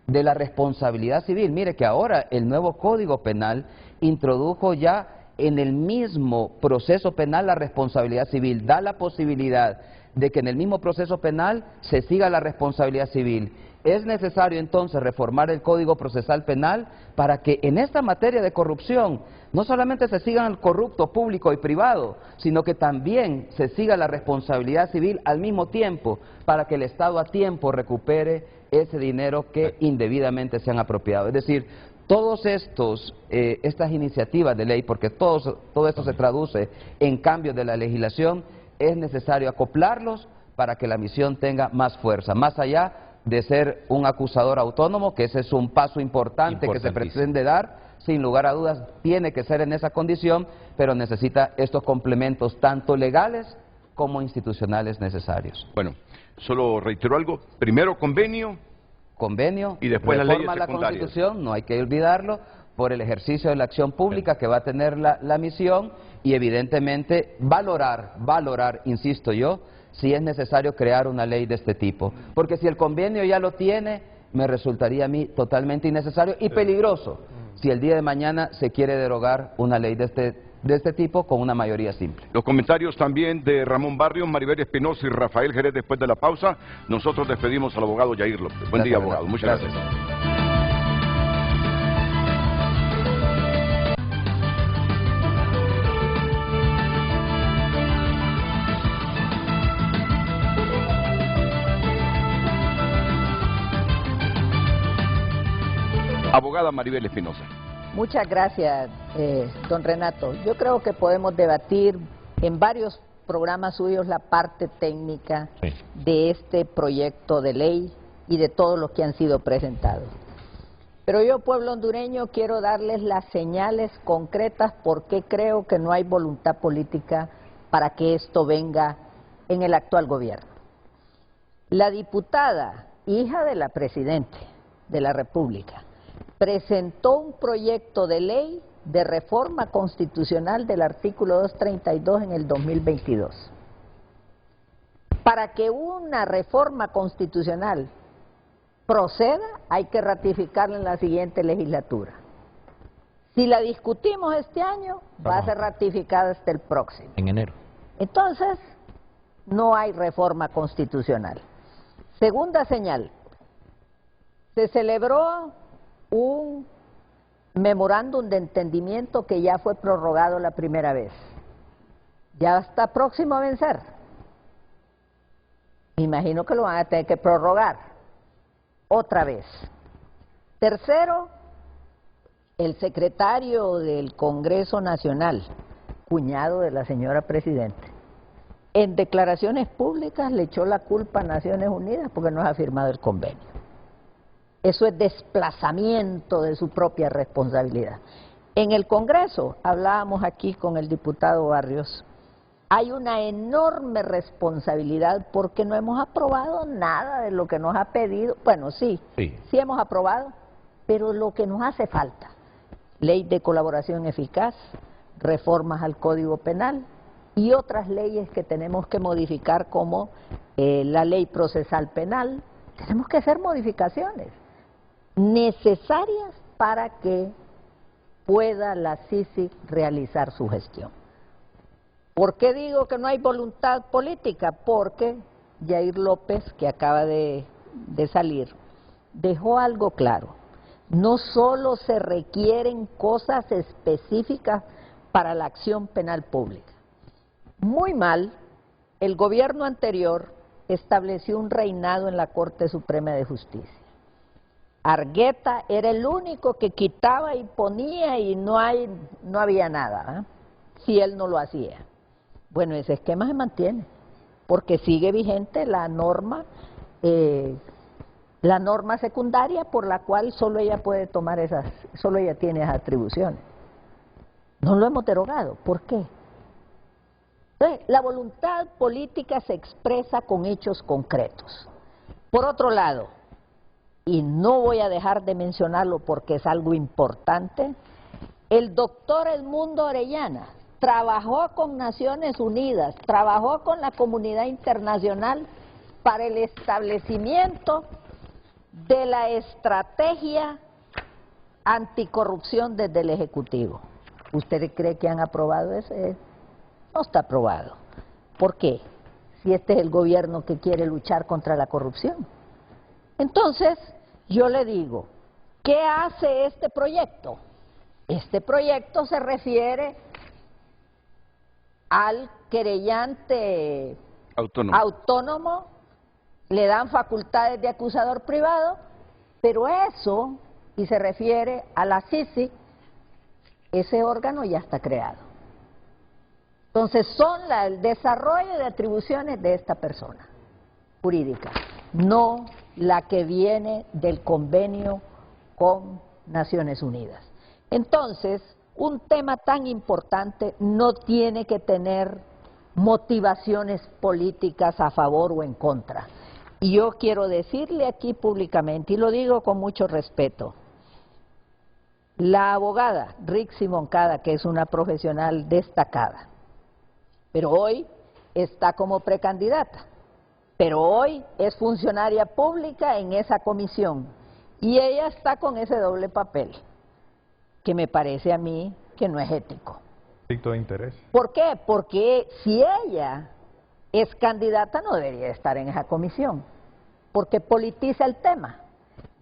de la responsabilidad civil. Mire que ahora el nuevo Código Penal introdujo ya en el mismo proceso penal la responsabilidad civil, da la posibilidad de que en el mismo proceso penal se siga la responsabilidad civil. Es necesario entonces reformar el Código Procesal Penal para que en esta materia de corrupción no solamente se sigan el corrupto público y privado, sino que también se siga la responsabilidad civil al mismo tiempo para que el Estado a tiempo recupere ese dinero que indebidamente se han apropiado. Es decir, todos estas iniciativas de ley, porque todo esto se traduce en cambios de la legislación, es necesario acoplarlos para que la misión tenga más fuerza, más allá de ser un acusador autónomo, que ese es un paso importante que se pretende dar, sin lugar a dudas tiene que ser en esa condición, pero necesita estos complementos tanto legales como institucionales necesarios. Bueno, solo reitero algo, primero convenio y después las leyes reforma a la secundarias. Constitución, no hay que olvidarlo, por el ejercicio de la acción pública que va a tener la misión y evidentemente valorar, insisto yo, si es necesario crear una ley de este tipo. Porque si el convenio ya lo tiene, me resultaría a mí totalmente innecesario y peligroso si el día de mañana se quiere derogar una ley de este tipo con una mayoría simple. Los comentarios también de Ramón Barrios, Maribel Espinosa y Rafael Jerez después de la pausa. Nosotros despedimos al abogado Yair López. Buen día, abogado. Muchas gracias. Abogada Maribel Espinosa. Muchas gracias, don Renato. Yo creo que podemos debatir en varios programas suyos la parte técnica de este proyecto de ley y de todos los que han sido presentados. Pero yo, pueblo hondureño, quiero darles las señales concretas porque creo que no hay voluntad política para que esto venga en el actual gobierno. La diputada, hija de la Presidenta de la República, presentó un proyecto de ley de reforma constitucional del artículo 232 en el 2022. Para que una reforma constitucional proceda, hay que ratificarla en la siguiente legislatura. Si la discutimos este año, va a ser ratificada hasta el próximo. En enero. Entonces, no hay reforma constitucional. Segunda señal, se celebró un memorándum de entendimiento que ya fue prorrogado la primera vez. Ya está próximo a vencer. Me imagino que lo van a tener que prorrogar otra vez. Tercero, el secretario del Congreso Nacional, cuñado de la señora Presidenta, en declaraciones públicas le echó la culpa a Naciones Unidas porque no ha firmado el convenio. Eso es desplazamiento de su propia responsabilidad. En el Congreso, hablábamos aquí con el diputado Barrios, hay una enorme responsabilidad porque no hemos aprobado nada de lo que nos ha pedido. Bueno, sí hemos aprobado, pero lo que nos hace falta, ley de colaboración eficaz, reformas al Código Penal y otras leyes que tenemos que modificar como la ley procesal penal. Tenemos que hacer modificaciones necesarias para que pueda la CICIG realizar su gestión. ¿Por qué digo que no hay voluntad política? Porque Yair López, que acaba de salir, dejó algo claro. No solo se requieren cosas específicas para la acción penal pública. Muy mal, el gobierno anterior estableció un reinado en la Corte Suprema de Justicia. Argueta era el único que quitaba y ponía y no había nada, si él no lo hacía. Bueno, ese esquema se mantiene, porque sigue vigente la norma secundaria por la cual solo ella puede tomar solo ella tiene esas atribuciones. No lo hemos derogado. ¿Por qué? Entonces, la voluntad política se expresa con hechos concretos. Por otro lado, y no voy a dejar de mencionarlo porque es algo importante, el doctor Edmundo Orellana trabajó con Naciones Unidas, trabajó con la comunidad internacional para el establecimiento de la estrategia anticorrupción desde el Ejecutivo. ¿Usted cree que han aprobado ese? No está aprobado. ¿Por qué? Si este es el gobierno que quiere luchar contra la corrupción. Entonces, yo le digo, ¿qué hace este proyecto? Este proyecto se refiere al querellante autónomo, le dan facultades de acusador privado, pero eso, y se refiere a la CICIG, ese órgano ya está creado. Entonces son el desarrollo de atribuciones de esta persona jurídica, no la que viene del convenio con Naciones Unidas. Entonces, un tema tan importante no tiene que tener motivaciones políticas a favor o en contra. Y yo quiero decirle aquí públicamente, y lo digo con mucho respeto, la abogada Rixi Moncada, que es una profesional destacada, pero hoy está como precandidata, pero hoy es funcionaria pública en esa comisión, y ella está con ese doble papel, que me parece a mí que no es ético. Conflicto de interés. ¿Por qué? Porque si ella es candidata no debería estar en esa comisión, porque politiza el tema.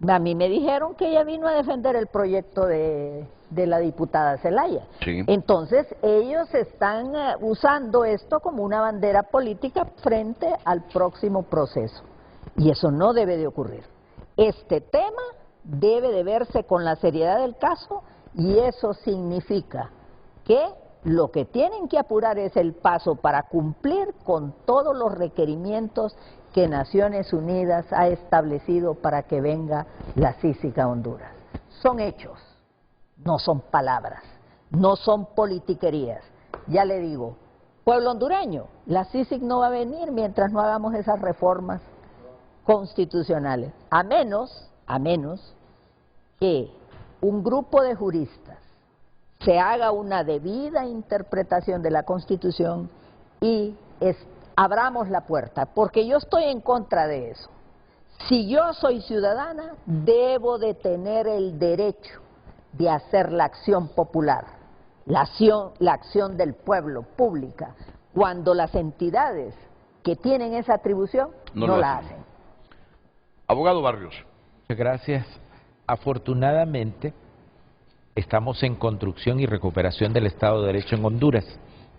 A mí me dijeron que ella vino a defender el proyecto de la diputada Zelaya. Sí. Entonces ellos están usando esto como una bandera política frente al próximo proceso. Y eso no debe de ocurrir. Este tema debe de verse con la seriedad del caso y eso significa que lo que tienen que apurar es el paso para cumplir con todos los requerimientos que Naciones Unidas ha establecido para que venga la CICIG a Honduras. Son hechos, no son palabras, no son politiquerías. Ya le digo, pueblo hondureño, la CICIG no va a venir mientras no hagamos esas reformas constitucionales, a menos que un grupo de juristas se haga una debida interpretación de la Constitución y abramos la puerta, porque yo estoy en contra de eso. Si yo soy ciudadana, debo de tener el derecho de hacer la acción popular, la acción del pueblo pública, cuando las entidades que tienen esa atribución no la hacen. Abogado Barrios. Muchas gracias. Afortunadamente, estamos en construcción y recuperación del Estado de Derecho en Honduras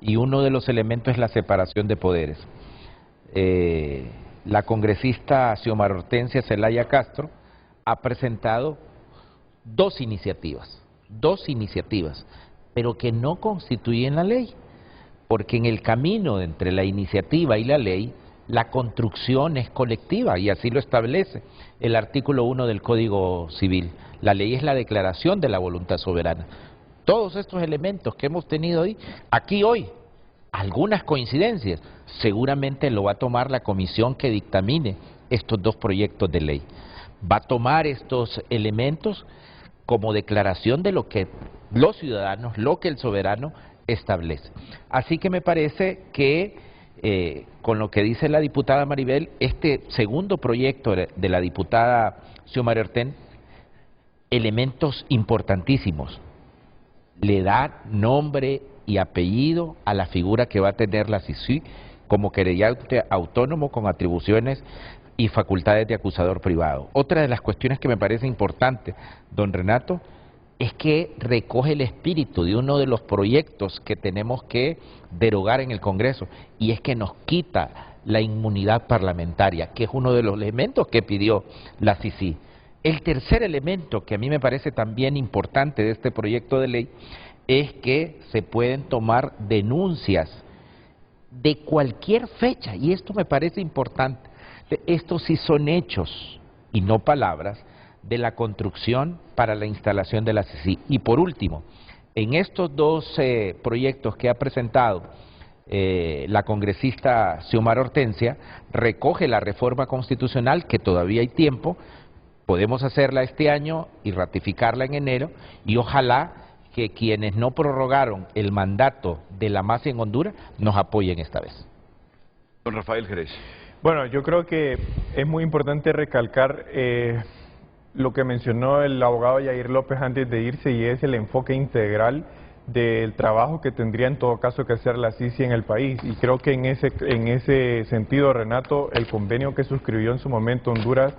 y uno de los elementos es la separación de poderes. La congresista Xiomara Hortensia Zelaya Castro ha presentado dos iniciativas, pero que no constituyen la ley, porque en el camino entre la iniciativa y la ley, la construcción es colectiva y así lo establece el artículo 1 del Código Civil. La ley es la declaración de la voluntad soberana. Todos estos elementos que hemos tenido aquí hoy, algunas coincidencias, seguramente lo va a tomar la comisión que dictamine estos dos proyectos de ley. Va a tomar estos elementos como declaración de lo que los ciudadanos, lo que el soberano establece. Así que me parece que con lo que dice la diputada Maribel, este segundo proyecto de la diputada Xiomara Horten, elementos importantísimos. Le da nombre y apellido a la figura que va a tener la CICIG como querellante autónomo con atribuciones y facultades de acusador privado. Otra de las cuestiones que me parece importante, don Renato, es que recoge el espíritu de uno de los proyectos que tenemos que derogar en el Congreso, y es que nos quita la inmunidad parlamentaria, que es uno de los elementos que pidió la CICIG. El tercer elemento que a mí me parece también importante de este proyecto de ley es que se pueden tomar denuncias de cualquier fecha, y esto me parece importante. Estos sí son hechos y no palabras de la construcción para la instalación de la CICI. Y por último, en estos dos proyectos que ha presentado la congresista Xiomara Hortensia, recoge la reforma constitucional, que todavía hay tiempo, podemos hacerla este año y ratificarla en enero, y ojalá que quienes no prorrogaron el mandato de la MAXI en Honduras nos apoyen esta vez. Don Rafael Jerez. Bueno, yo creo que es muy importante recalcar lo que mencionó el abogado Yair López antes de irse, y es el enfoque integral del trabajo que tendría en todo caso que hacer la CICI en el país. Y creo que en ese sentido, Renato, el convenio que suscribió en su momento Honduras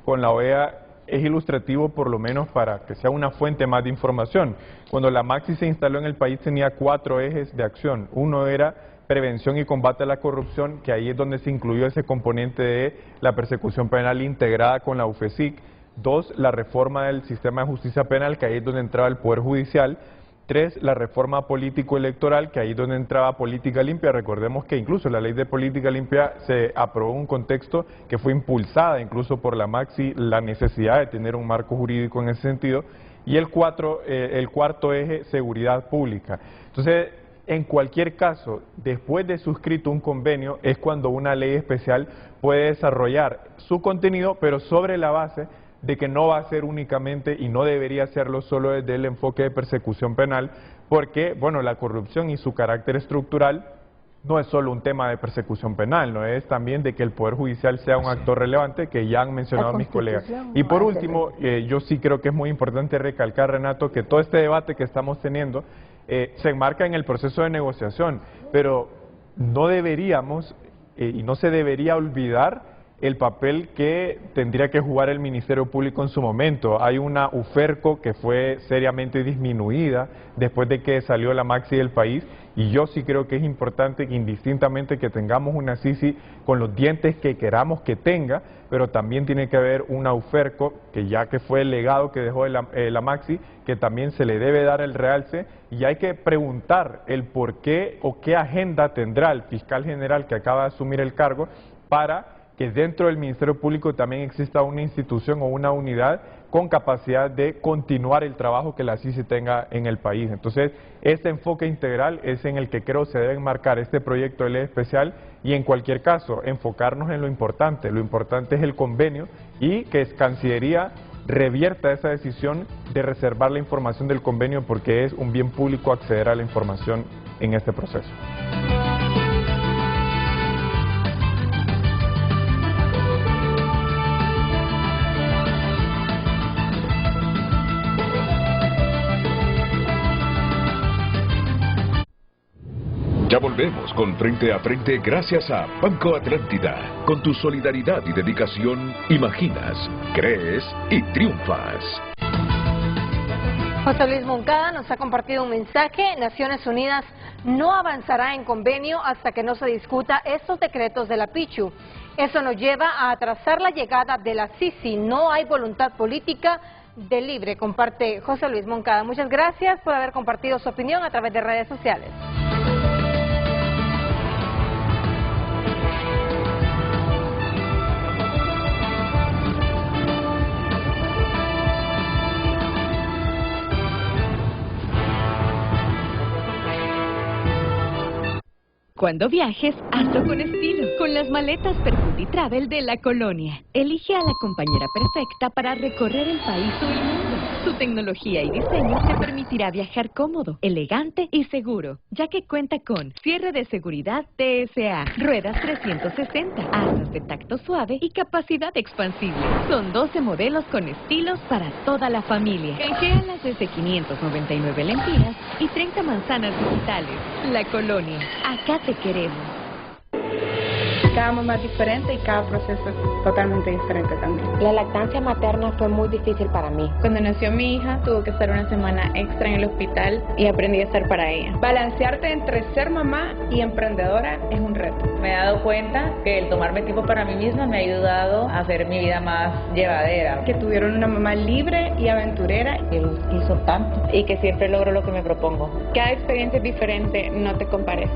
con la OEA es ilustrativo, por lo menos para que sea una fuente más de información. Cuando la MAXI se instaló en el país tenía 4 ejes de acción. Uno era prevención y combate a la corrupción, que ahí es donde se incluyó ese componente de la persecución penal integrada con la UFESIC. 2, la reforma del sistema de justicia penal, que ahí es donde entraba el Poder Judicial. 3, la reforma político-electoral, que ahí es donde entraba política limpia. Recordemos que incluso la ley de política limpia se aprobó en un contexto que fue impulsada incluso por la MAXI, la necesidad de tener un marco jurídico en ese sentido. Y el cuarto eje, seguridad pública. Entonces, en cualquier caso, después de suscrito un convenio, es cuando una ley especial puede desarrollar su contenido, pero sobre la base de que no va a ser únicamente, y no debería hacerlo solo desde el enfoque de persecución penal, porque, bueno, la corrupción y su carácter estructural no es solo un tema de persecución penal, no es también de que el Poder Judicial sea un actor relevante, que ya han mencionado mis colegas. Y por último, yo sí creo que es muy importante recalcar, Renato, que todo este debate que estamos teniendo se enmarca en el proceso de negociación, pero no deberíamos y no se debería olvidar el papel que tendría que jugar el Ministerio Público en su momento. Hay una UFERCO que fue seriamente disminuida después de que salió la MAXI del país, y yo sí creo que es importante que indistintamente que tengamos una CICI con los dientes que queramos que tenga, pero también tiene que haber una UFERCO, que ya que fue el legado que dejó la MAXI, que también se le debe dar el realce, y hay que preguntar el por qué o qué agenda tendrá el fiscal general que acaba de asumir el cargo para que dentro del Ministerio Público también exista una institución o una unidad con capacidad de continuar el trabajo que la CICI tenga en el país. Entonces, este enfoque integral es en el que creo se debe enmarcar este proyecto de ley especial, y en cualquier caso, enfocarnos en lo importante. Lo importante es el convenio, y que Cancillería revierta esa decisión de reservar la información del convenio, porque es un bien público acceder a la información en este proceso. Ya volvemos con Frente a Frente gracias a Banco Atlántida. Con tu solidaridad y dedicación, imaginas, crees y triunfas. José Luis Moncada nos ha compartido un mensaje. Naciones Unidas no avanzará en convenio hasta que no se discuta estos decretos de la Pichu. Eso nos lleva a atrasar la llegada de la CICI. No hay voluntad política de libre, comparte José Luis Moncada. Muchas gracias por haber compartido su opinión a través de redes sociales. Cuando viajes, hazlo con estilo, con las maletas Perfuti Travel de La Colonia. Elige a la compañera perfecta para recorrer el país o el mundo. Su tecnología y diseño te permitirá viajar cómodo, elegante y seguro, ya que cuenta con cierre de seguridad TSA, ruedas 360, asas de tacto suave y capacidad expansible. Son 12 modelos con estilos para toda la familia. Canjealas desde 599 lempiras y 30 manzanas digitales. La Colonia, acá te queremos. Cada mamá es diferente y cada proceso es totalmente diferente también. La lactancia materna fue muy difícil para mí. Cuando nació mi hija, tuvo que estar una semana extra en el hospital y aprendí a estar para ella. Balancearte entre ser mamá y emprendedora es un reto. Me he dado cuenta que el tomarme tiempo para mí misma me ha ayudado a hacer mi vida más llevadera. Que tuvieron una mamá libre y aventurera. Que los quiso tanto. Y que siempre logro lo que me propongo. Cada experiencia es diferente, no te compares.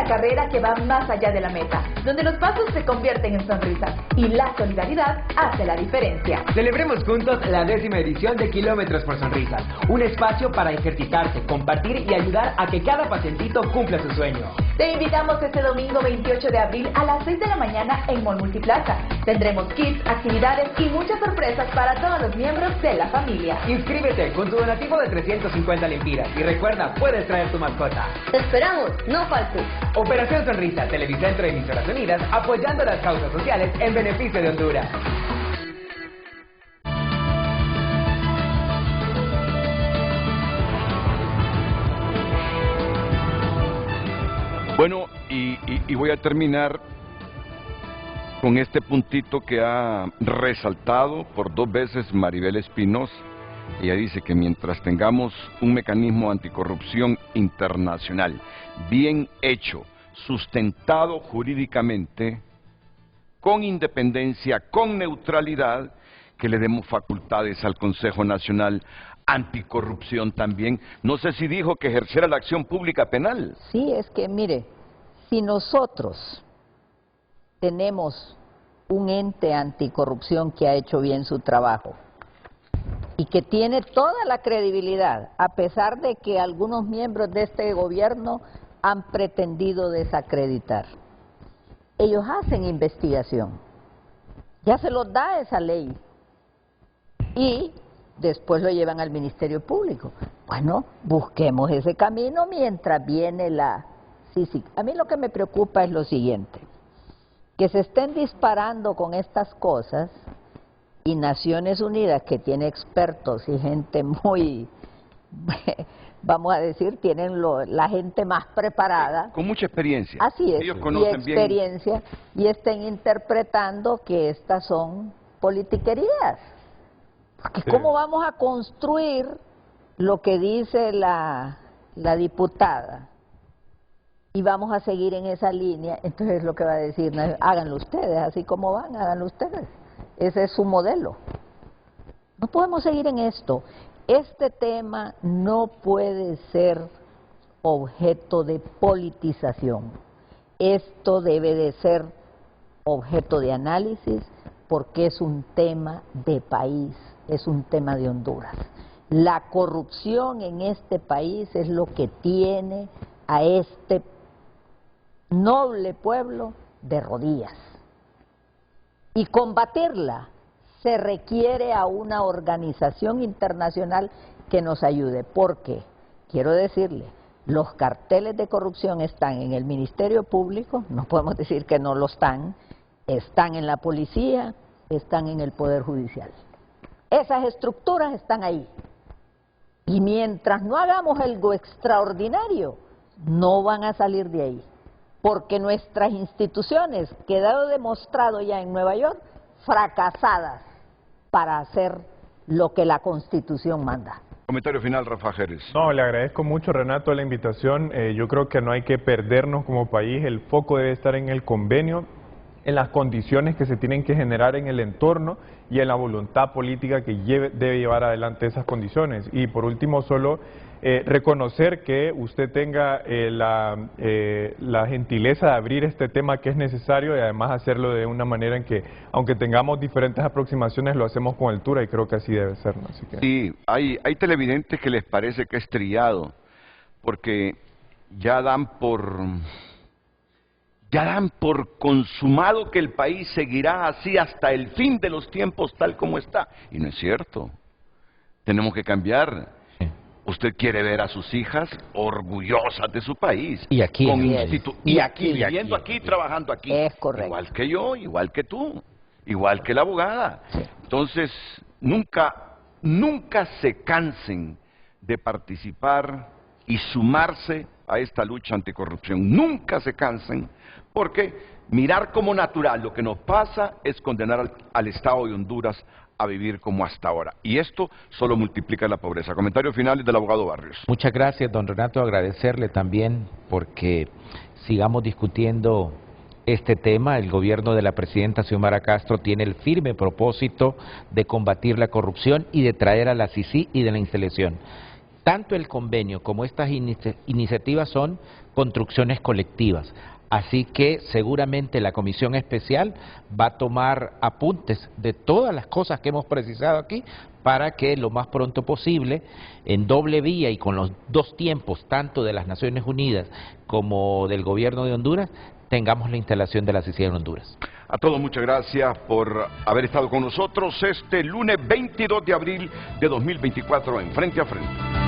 Carrera que va más allá de la meta, donde los pasos se convierten en sonrisas y la solidaridad hace la diferencia. Celebremos juntos la 10ª edición de Kilómetros por Sonrisas, un espacio para ejercitarse, compartir y ayudar a que cada pacientito cumpla su sueño. Te invitamos este domingo 28 de abril a las 6 de la mañana en Mall Multiplaza. Tendremos kits, actividades y muchas sorpresas para todos los miembros de la familia. Inscríbete con tu donativo de 350 lempiras y recuerda, puedes traer tu mascota. ¡Te esperamos! ¡No faltes! Operación Sonrisa, Televicentro de Emisoras Unidas, apoyando las causas sociales en beneficio de Honduras. Bueno, y voy a terminar con este puntito que ha resaltado por 2 veces Maribel Espinosa. Ella dice que mientras tengamos un mecanismo anticorrupción internacional bien hecho, sustentado jurídicamente, con independencia, con neutralidad, que le demos facultades al Consejo Nacional Anticorrupción también. No sé si dijo que ejerciera la acción pública penal. Sí, es que mire, si nosotros tenemos un ente anticorrupción que ha hecho bien su trabajo y que tiene toda la credibilidad, a pesar de que algunos miembros de este gobierno han pretendido desacreditar. Ellos hacen investigación, ya se los da esa ley y después lo llevan al Ministerio Público. Bueno, busquemos ese camino mientras viene la... Sí, a mí lo que me preocupa es lo siguiente, que se estén disparando con estas cosas y Naciones Unidas, que tiene expertos y gente muy, vamos a decir, tienen la gente más preparada. Con mucha experiencia. Así es, ellos conocen y experiencia, bien. Y estén interpretando que estas son politiquerías. Porque sí. ¿Cómo vamos a construir lo que dice la diputada? Y vamos a seguir en esa línea, entonces lo que va a decir, háganlo ustedes, así como van, háganlo ustedes. Ese es su modelo. No podemos seguir en esto. Este tema no puede ser objeto de politización. Esto debe de ser objeto de análisis porque es un tema de país, es un tema de Honduras. La corrupción en este país es lo que tiene a este noble pueblo de rodillas. Y combatirla se requiere a una organización internacional que nos ayude. ¿Por qué? Quiero decirle, los carteles de corrupción están en el Ministerio Público, no podemos decir que no lo están en la policía, están en el Poder Judicial. Esas estructuras están ahí. Y mientras no hagamos algo extraordinario, no van a salir de ahí. Porque nuestras instituciones, quedado demostrado ya en Nueva York, fracasadas para hacer lo que la Constitución manda. Comentario final, Rafa Jerez. No, le agradezco mucho, Renato, la invitación. Yo creo que no hay que perdernos como país. El foco debe estar en el convenio, en las condiciones que se tienen que generar en el entorno y en la voluntad política que debe llevar adelante esas condiciones. Y por último, solo reconocer que usted tenga la gentileza de abrir este tema que es necesario y además hacerlo de una manera en que, aunque tengamos diferentes aproximaciones, lo hacemos con altura y creo que así debe ser, ¿no? Así que... Sí, hay televidentes que les parece que es trillado, porque ya dan por consumado que el país seguirá así hasta el fin de los tiempos tal como está. Y no es cierto. Tenemos que cambiar. Usted quiere ver a sus hijas orgullosas de su país. Y aquí. Viviendo aquí, trabajando aquí. Es correcto. Igual que yo, igual que tú, igual que la abogada. Sí. Entonces, nunca se cansen de participar y sumarse a esta lucha anticorrupción. Nunca se cansen, porque mirar como natural lo que nos pasa es condenar al Estado de Honduras a vivir como hasta ahora. Y esto solo multiplica la pobreza. Comentarios finales del abogado Barrios. Muchas gracias, don Renato. Agradecerle también porque sigamos discutiendo este tema. El gobierno de la presidenta Xiomara Castro tiene el firme propósito de combatir la corrupción y de traer a la CICI y de la instalación. Tanto el convenio como estas iniciativas son construcciones colectivas. Así que seguramente la comisión especial va a tomar apuntes de todas las cosas que hemos precisado aquí para que lo más pronto posible, en doble vía y con los dos tiempos, tanto de las Naciones Unidas como del gobierno de Honduras, tengamos la instalación de la CICI en Honduras. A todos muchas gracias por haber estado con nosotros este lunes 22 de abril de 2024 en Frente a Frente.